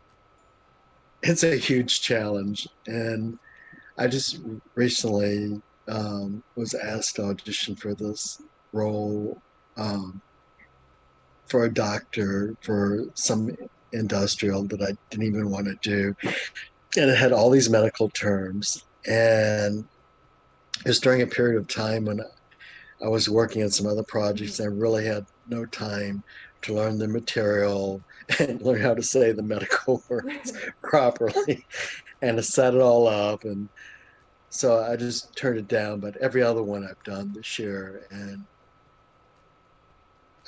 it's a huge challenge. And I just recently was asked to audition for this role, um, for a doctor for some industrial that I didn't even want to do. And it had all these medical terms. And it was during a period of time when I was working on some other projects Hmm. and I really had no time to learn the material and learn how to say the medical words properly and to set it all up. And so I just turned it down, but every other one I've done this year. And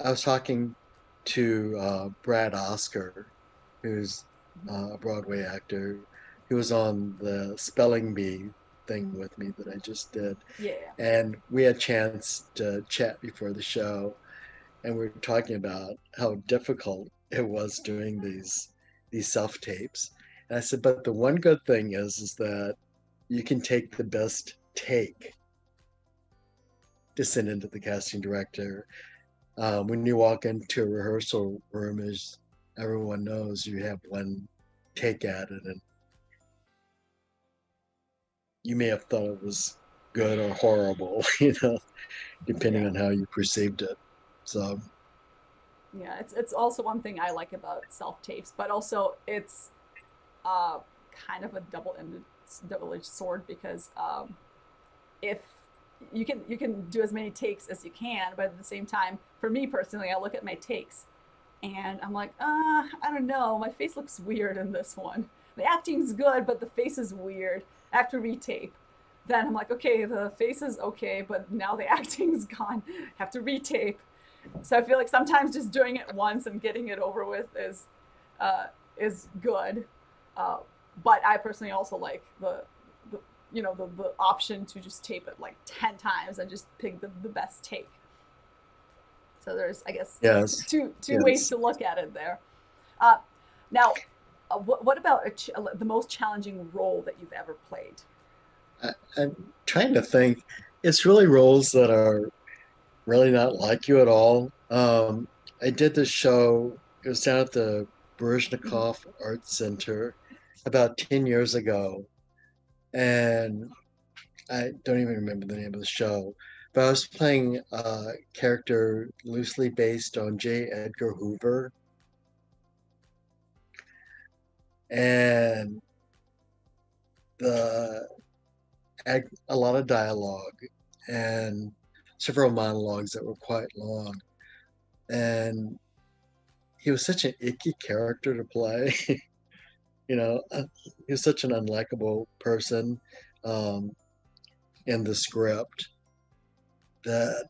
I was talking to Brad Oscar, who's a Broadway actor, who was on the Spelling Bee thing with me that I just did. Yeah. And we had a chance to chat before the show, and we were talking about how difficult it was doing these self tapes. And I said, but the one good thing is that you can take the best take to send into the casting director. When you walk into a rehearsal room, as everyone knows, you have one take at it, and you may have thought it was good or horrible, depending Yeah. on how you perceived it. So, Yeah. It's also one thing I like about self tapes, but also it's uh, kind of a double-edged sword because if you can do as many takes as you can, but at the same time, for me personally, I look at my takes and I'm like, I don't know, my face looks weird in this one. The acting's good, but the face is weird. I have to retape. Then I'm like, okay, the face is okay, but now the acting's gone. I have to retape. So I feel like sometimes just doing it once and getting it over with uh, is good. Uh, but I personally also like the the option to just tape it like 10 times and just pick the best take. So there's, I guess, yes, two ways yes. to look at it there. Uh, now, what about the most challenging role that you've ever played? I'm trying to think. It's really roles that are really not like you at all. I did this show, it was down at the Mm-hmm. Baryshnikov Arts Center about 10 years ago. And I don't even remember the name of the show, but I was playing a character loosely based on J. Edgar Hoover, and the a lot of dialogue and several monologues that were quite long. And he was such an icky character to play. you know, he was such an unlikable person um, in the script that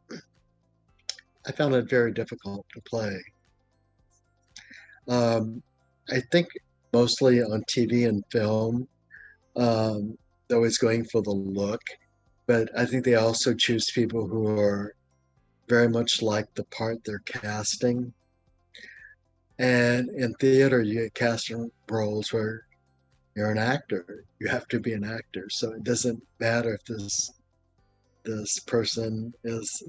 I found it very difficult to play. Um, I think mostly on TV and film, they're always going for the look, but I think they also choose people who are very much like the part they're casting. And in theater, you get casting roles where you're an actor. You have to be an actor. So it doesn't matter if this person is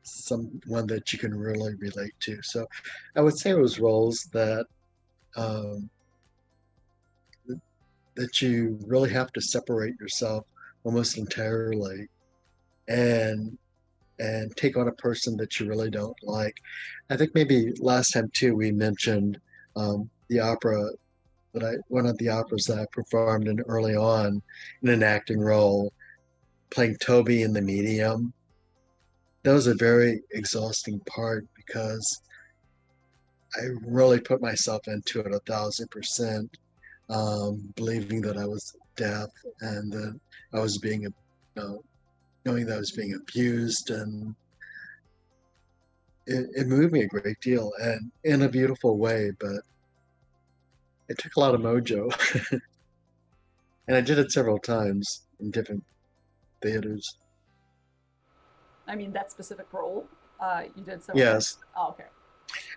someone that you can really relate to. So I would say it was roles um, that you really have to separate yourself almost entirely and take on a person that you really don't like. I think maybe last time too we mentioned the opera that I one of the operas that I performed in early on in an acting role. playing Toby in the medium, that was a very exhausting part because I really put myself into it 1,000%, believing that I was deaf and that I was being, knowing that I was being abused, and it moved me a great deal and in a beautiful way, but it took a lot of mojo. And I did it several times in different theaters. I mean, that specific role you did several times. Yes. Oh, okay.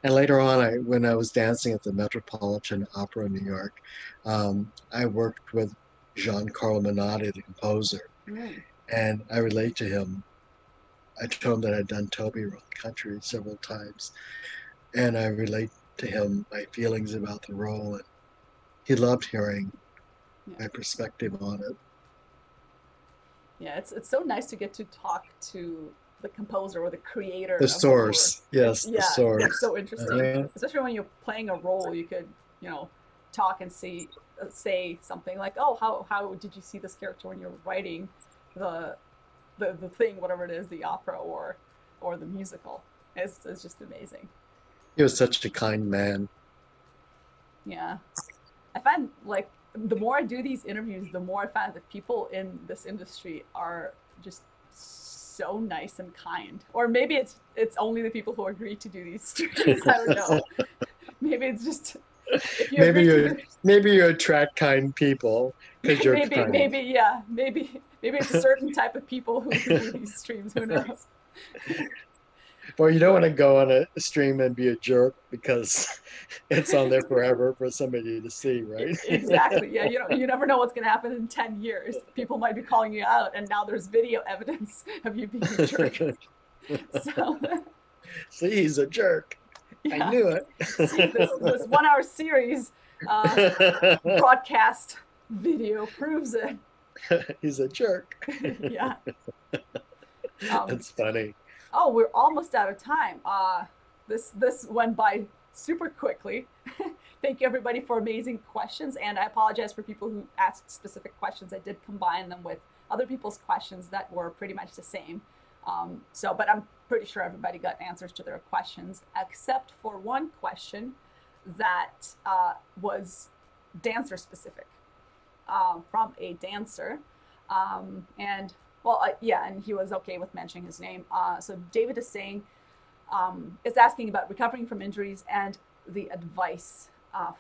And later on, when I was dancing at the Metropolitan Opera in New York, I worked with Giancarlo Menotti, the composer, Mm. and I relate to him. I told him that I'd done Toby around the country several times, and I relate to him my feelings about the role, and he loved hearing Yeah. my perspective on it. Yeah, it's so nice to get to talk to the composer or the creator The of the work. source, yes, the It's source. so interesting, Uh, especially when you're playing a role. You could, talk and say something like, "Oh, how did you see this character when you're writing the the thing, whatever it is, the opera or the musical?" It's just amazing. he was such a kind man. Yeah, I find like the more I do these interviews, the more I find that people in this industry are just so nice and kind. Or maybe it's only the people who agree to do these streams. I don't know. Maybe it's just if you Maybe agree to you do maybe you attract kind people because you're kind. maybe yeah, maybe it's a certain type of people who do these streams. Who knows? Well, you don't want But to go on a stream and be a jerk because it's on there forever for somebody to see, right? exactly. Yeah, you never know what's going to happen in 10 years. People might be calling you out and now there's video evidence of you being a jerk. So, See, he's a jerk. I yeah. knew See, this 1 hour series uh, it. broadcast video proves it. He's a jerk. Yeah. Um, That's funny. oh, we're almost out of time. This went by super quickly. Thank you everybody for amazing questions, and I apologize for people who asked specific questions. I did combine them with other people's questions that were pretty much the same. But I'm pretty sure everybody got answers to their questions, except for one question that was dancer specific from a dancer. And well, yeah, and he was okay with mentioning his name. So David is saying, is asking about recovering from injuries and the advice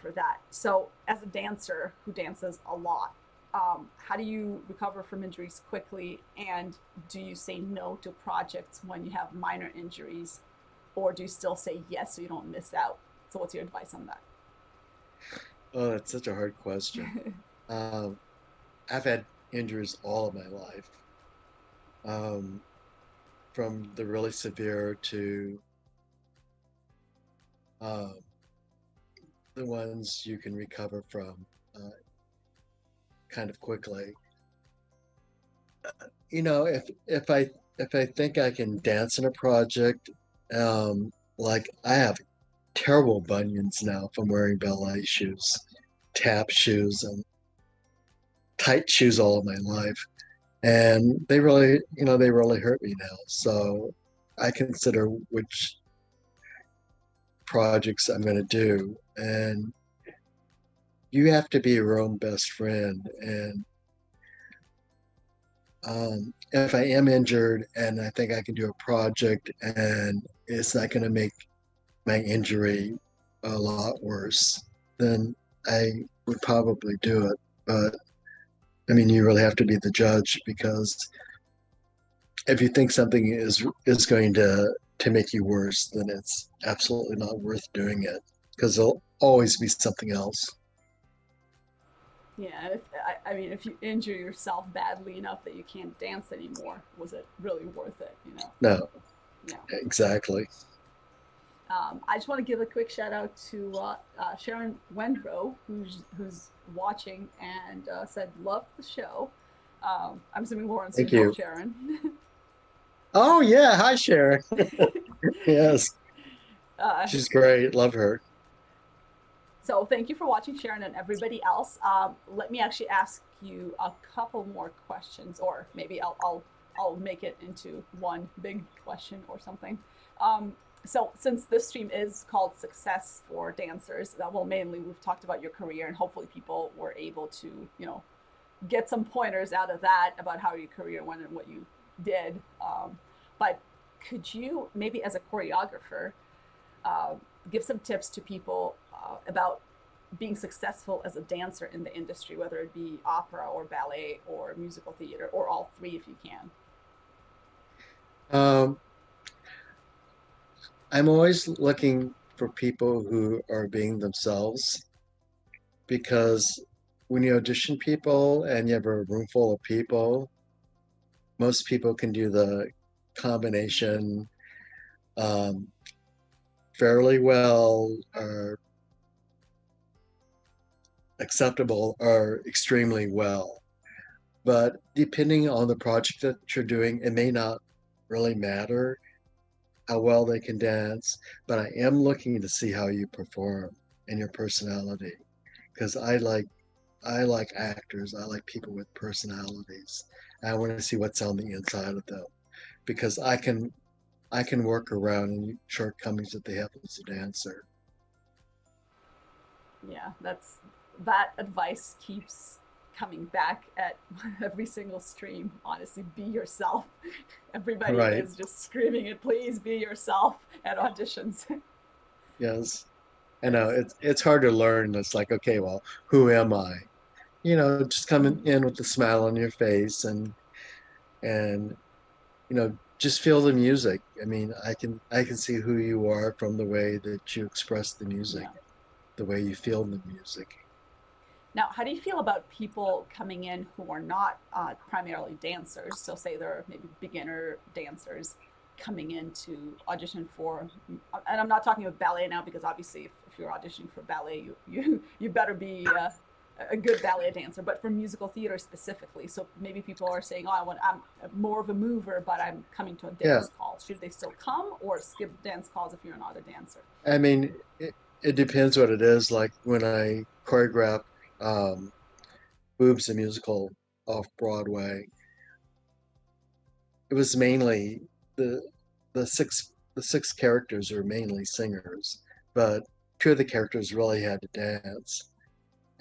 for that. So as a dancer who dances a lot, how do you recover from injuries quickly? And do you say no to projects when you have minor injuries? Or do you still say yes so you don't miss out? So what's your advice on that? Oh, that's such a hard question. Um, I've had injuries all of my life, um, from the really severe to um, the ones you can recover from uh, kind of quickly. If I think I can dance in a project, like I have terrible bunions now from wearing ballet shoes, tap shoes, and tight shoes all of my life. And they really hurt me now. So I consider which projects I'm going to do. And you have to be your own best friend. And if I am injured and I think I can do a project and it's not going to make my injury a lot worse, then I would probably do it. But I mean, you really have to be the judge because if you think something is going to make you worse, then it's absolutely not worth doing it because there'll always be something else. Yeah, I mean, if you injure yourself badly enough that you can't dance anymore, was it really worth it? No, Yeah. exactly. I just want to give a quick shout out to Sharon Wendrow, who's watching and said love the show. I'm assuming Lawrence, you Thank know you. Sharon. Oh yeah, hi Sharon. Yes, uh, she's great. Love her. So thank you for watching, Sharon, and everybody else. Let me actually ask you a couple more questions, or maybe I'll make it into one big question or something. Um, so since this stream is called Success for Dancers, well, mainly we've talked about your career, and hopefully people were able to, get some pointers out of that about how your career went and what you did. But could you maybe, as a choreographer, uh, give some tips to people about being successful as a dancer in the industry, whether it be opera or ballet or musical theater or all three if you can? Um, I'm always looking for people who are being themselves because when you audition people and you have a room full of people, most people can do the combination um, fairly well or acceptable or extremely well. But depending on the project that you're doing, it may not really matter how well they can dance, but I am looking to see how you perform and your personality because I like actors. I like people with personalities. I want to see what's on the inside of them because I can work around any shortcomings that they have as a dancer. Yeah, that advice keeps coming back at every single stream. Honestly, be yourself. Everybody Right. is just screaming it, please be yourself at auditions. Yes. I know It's it's hard to learn. It's like, okay, well, who am I? Just coming mhm. in with a smile on your face and just feel the music. I mean, I can see who you are from the way that you express the music, Yeah. the way you feel the music. Now, how do you feel about people coming in who are not primarily dancers? So, say they're maybe beginner dancers coming in to audition for, and I'm not talking about ballet now because obviously, if you're auditioning for ballet, you better be a good ballet dancer. But for musical theater specifically, so maybe people are saying, "Oh, I'm more of a mover, but I'm coming to a Yeah. dance call." Should they still come or skip dance calls if you're not a dancer? I mean, it depends what it is. Like when I choreographed um, Boobs, the musical off Broadway, it was mainly the the six characters are mainly singers, but two of the characters really had to dance,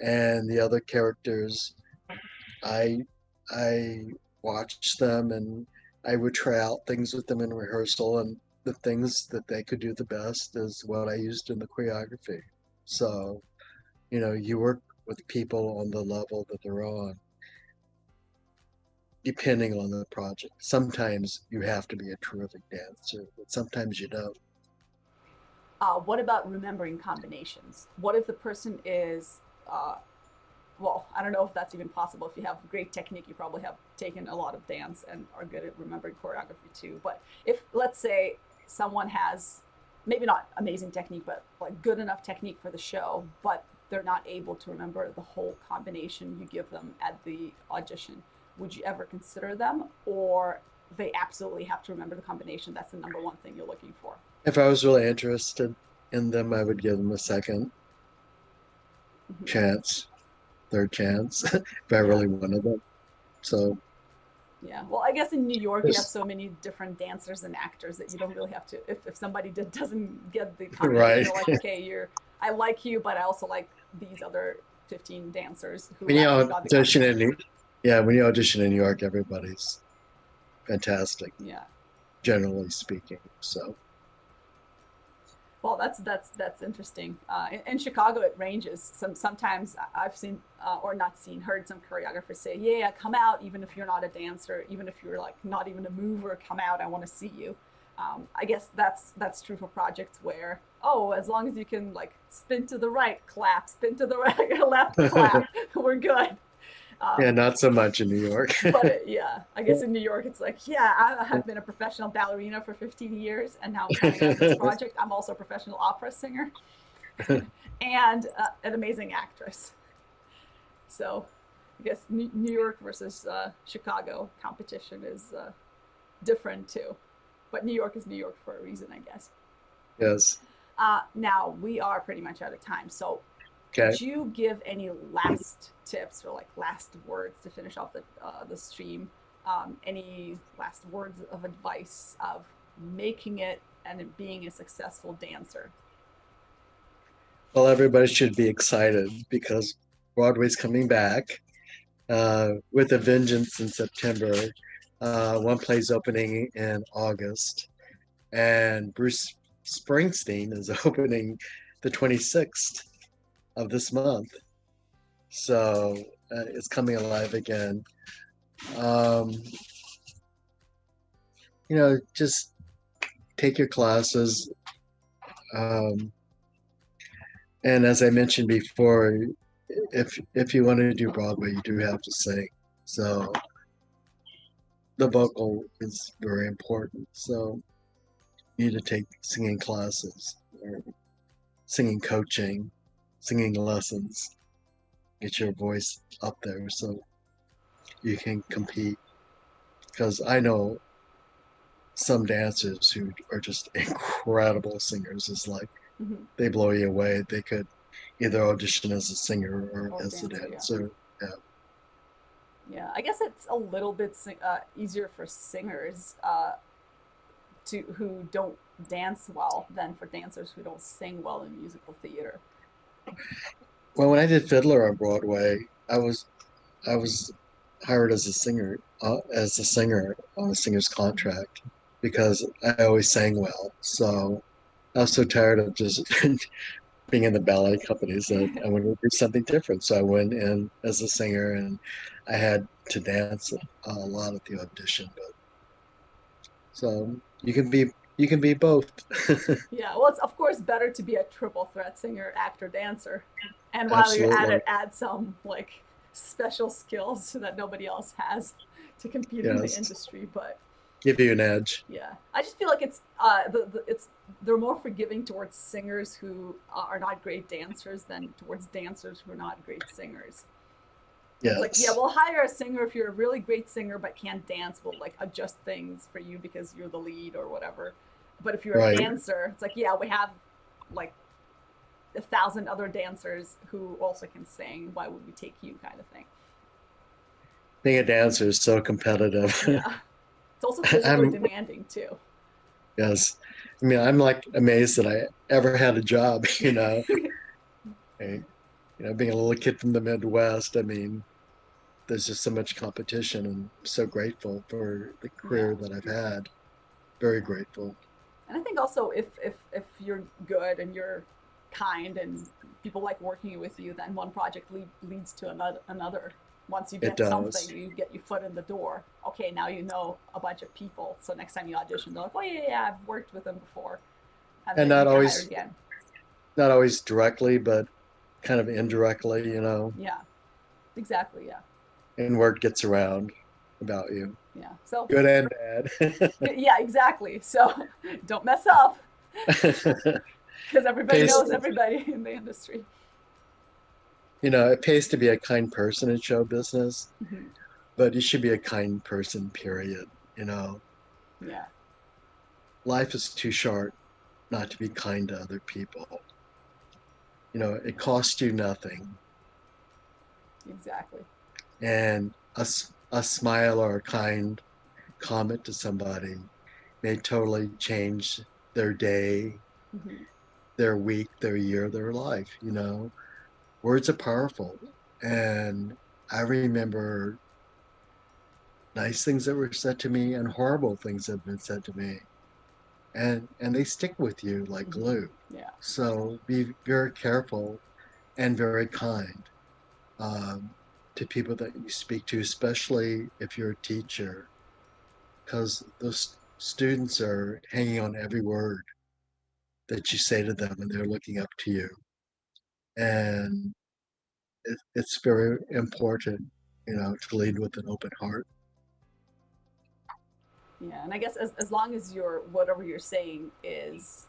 and the other characters, I I watched them and I would try out things with them in rehearsal, and the things that they could do the best is what I used in the choreography. So, you work with people on the level that they're on, depending on the project. Sometimes you have to be a terrific dancer, but sometimes you don't. What about remembering combinations? What if the person is, uh, well, I don't know if that's even possible. If you have great technique, you probably have taken a lot of dance and are good at remembering choreography too. But if, let's say, someone has maybe not amazing technique, but like good enough technique for the show, but they're not able to remember the whole combination you give them at the audition, would you ever consider them, or they absolutely have to remember the combination? That's the number one thing you're looking for. If I was really interested in them, I would give them a second Mm-hmm. chance, third chance, if I Yeah. really wanted them. So, Yeah. Well, I guess in New York, you have just so many different dancers and actors that you don't really have to, if somebody doesn't get the combination, right. you're like, okay, I like you, but I also like these other 15 dancers who When you actually got the audition in combination. New, yeah, when you audition in New York, everybody's fantastic, Yeah. generally speaking. So, Well, that's interesting. In Chicago, it ranges. Sometimes I've seen or not seen, heard some choreographers say, "Yeah, come out, even if you're not a dancer, even if you're like not even a mover, come out. I want to see you." I guess that's true for projects where, oh, as long as you can like spin to the right, clap, spin to the right, left, clap, we're good. yeah, Um, not so much in New York. but yeah, I guess in New York, it's like, yeah, I have been a professional ballerina for 15 years, and now I'm coming out of this project. I'm also a professional opera singer and an amazing actress. So I guess New York versus Chicago competition is different too. But New York is New York for a reason, I guess. Yes. Now we are pretty much out of time. So Okay. Could you give any last tips or like last words to finish off the stream? Any last words of advice of making it and being a successful dancer? Well, everybody should be excited because Broadway's coming back with a vengeance in September. One play's opening in August, and Bruce Springsteen is opening the 26th of this month. So it's coming alive again. Um, just take your classes. Um, and as I mentioned before, if you want to do Broadway, you do have to sing. So the vocal is very important. So you need to take singing classes or singing coaching, singing lessons, get your voice up there so you can compete. Because I know some dancers who are just incredible singers. It's like Mm-hmm. they blow you away. They could either audition as a singer or Or as a dancer, yeah. dancer. Yeah. Yeah, I guess it's a little bit easier for singers to who don't dance well than for dancers who don't sing well in musical theater. Well, when I did Fiddler on Broadway, I was hired as a singer on a singer's Mm-hmm. contract because I always sang well. So I was so tired of just being in the ballet companies that I wanted to do something different. So I went in as a singer, and I had to dance a lot at the audition. But so you can be both. Yeah, well, it's of course better to be a triple threat singer, actor, dancer, and while you're at Absolutely. it, add some like special skills that nobody else has to compete in the Yes. industry. But Give you an edge. yeah, I just feel like it's they're more forgiving towards singers who are not great dancers than towards dancers who are not great singers. It's like, yeah, Yes. we'll hire a singer if you're a really great singer but can't dance. We'll like adjust things for you because you're the lead or whatever. But if you're a Right. dancer, it's like, yeah, we have like 1,000 other dancers who also can sing. Why would we take you, kind of thing? Being a dancer is so competitive. Yeah, it's also physically I'm demanding too. yes. I mean, I'm like amazed that I ever had a job, Hey, being a little kid from the Midwest, I mean, there's just so much competition, and I'm so grateful for the Yeah, career that I've had. Very grateful. and I think also if you're good and you're kind and people like working with you, then one project leads to another. Once you It get something, does. you get your foot in the door. Okay, now you know a bunch of people. So next time you audition, they're like, oh yeah, yeah, I've worked with them before, and And then you get hired again. not always directly, but kind of indirectly, Yeah, exactly. Yeah, and word gets around about you, yeah. So good and bad. yeah, exactly. So don't mess up because everybody Pays, knows everybody in the industry. it pays to be a kind person in show business, Mhm. but you should be a kind person, period. You know, Yeah, life is too short not to be kind to other people. It costs you nothing. exactly. And a smile or a kind comment to somebody may totally change their day, Hmm. their week, their year, their life. Words are powerful. And I remember nice things that were said to me and horrible things that have been said to me. And they stick with you like Hmm. glue. Yeah. So be very careful and very kind um, to people that you speak to, especially if you're a teacher, because those students are hanging on every word that you say to them and they're looking up to you. And it's very important, to lead with an open heart. Yeah, and I guess as long as your whatever you're saying is,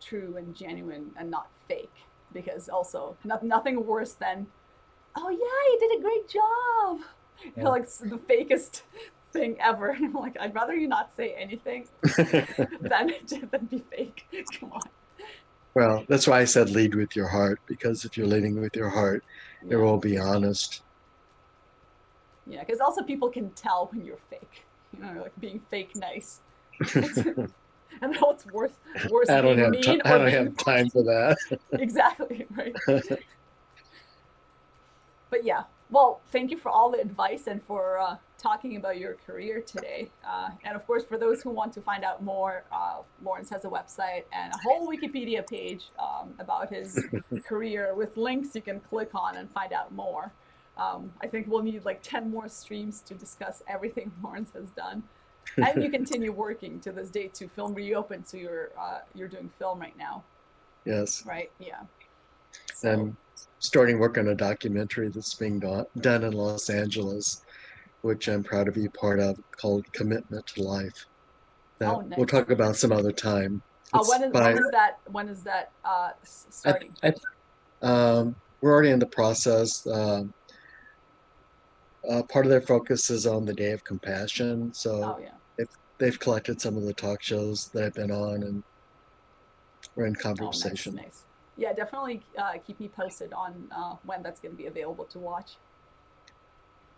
true and genuine and not fake, because also nothing worse than, oh yeah, you did a great job. Yeah. Like the fakest thing ever. And I'm like, I'd rather you not say anything than be fake. Come on. Well, that's why I said lead with your heart, because if you're leading with your heart, it Yeah. will be honest. Yeah, because also people can tell when you're fake. Like being fake nice. It's, I don't know what's worse being mean I or don't being have time for that. exactly right. But yeah, well, thank you for all the advice and for talking about your career today. And of course, for those who want to find out more, Lawrence has a website and a whole Wikipedia page about his career with links you can click on and find out more. I think we'll need like 10 more streams to discuss everything Lawrence has done. And you continue working to this day to film reopened, so you're doing film right now, Yes. right? Yeah. So I'm starting work on a documentary that's being done in Los Angeles, which I'm proud to be part of, called Commitment to Life. That oh, we'll nice. talk about some other time. When It's is by I, starting? I, we're already in the process. Part of their focus is on the Day of Compassion. So Oh yeah. if they've collected some of the talk shows that I've been on, and we're in Oh, nice, conversation. nice. Yeah, definitely keep me posted on when that's going to be available to watch.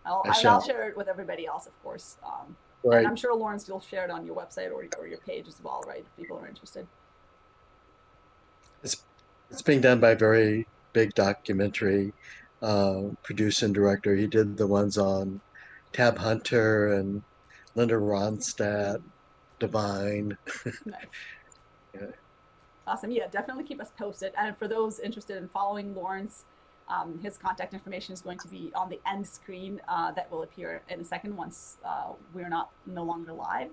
I I'll shall. share it with everybody else, of course. And Right. I'm sure Lawrence, you'll share it on your website or your page as well, right? If people are interested. It's it's being done by a very big documentary producer and director. He did the ones on Tab Hunter and Linda Ronstadt, Divine. Nice. Yeah, Awesome. Yeah, definitely keep us posted. And for those interested in following Lawrence, his contact information is going to be on the end screen that will appear in a second once we're no longer live.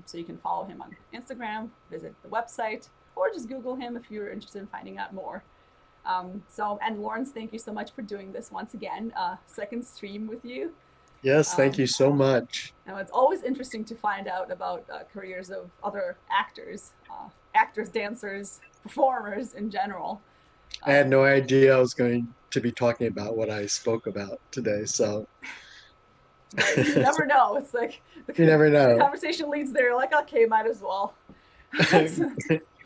So you can follow him on Instagram, visit the website, or just Google him if you're interested in finding out more. And Lawrence, thank you so much for doing this once again. Second stream with you. yes, thank Um, you so much. Now, it's always interesting to find out about careers of other actors, dancers, performers in general. I had Um, no idea I was going to be talking about what I spoke about today, so right? You never know. It's like you never the know. conversation leads there. Like, okay, might as well. let's,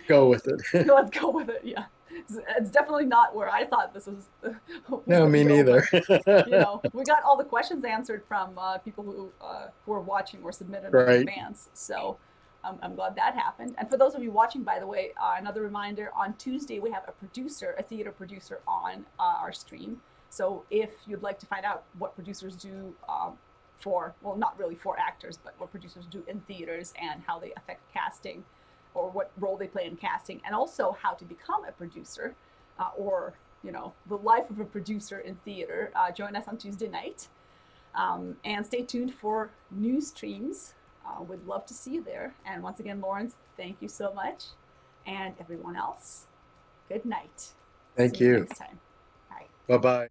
Go with it. let's go with it. Yeah, it's definitely not where I thought this was No, going to me go, neither. but we got all the questions answered from people who are watching or submitted in Right. advance. So I'm glad that happened. And for those of you watching, by the way, another reminder: on Tuesday we have a theater producer on our stream. So if you'd like to find out what producers do not really for actors, but what producers do in theaters and how they affect casting, or what role they play in casting, and also how to become a producer, or the life of a producer in theater. Join us on Tuesday night, and stay tuned for new streams. We'd love to see you there. And once again, Lawrence, thank you so much, and everyone else, good night. See Thank you you. next time. Bye. Bye bye.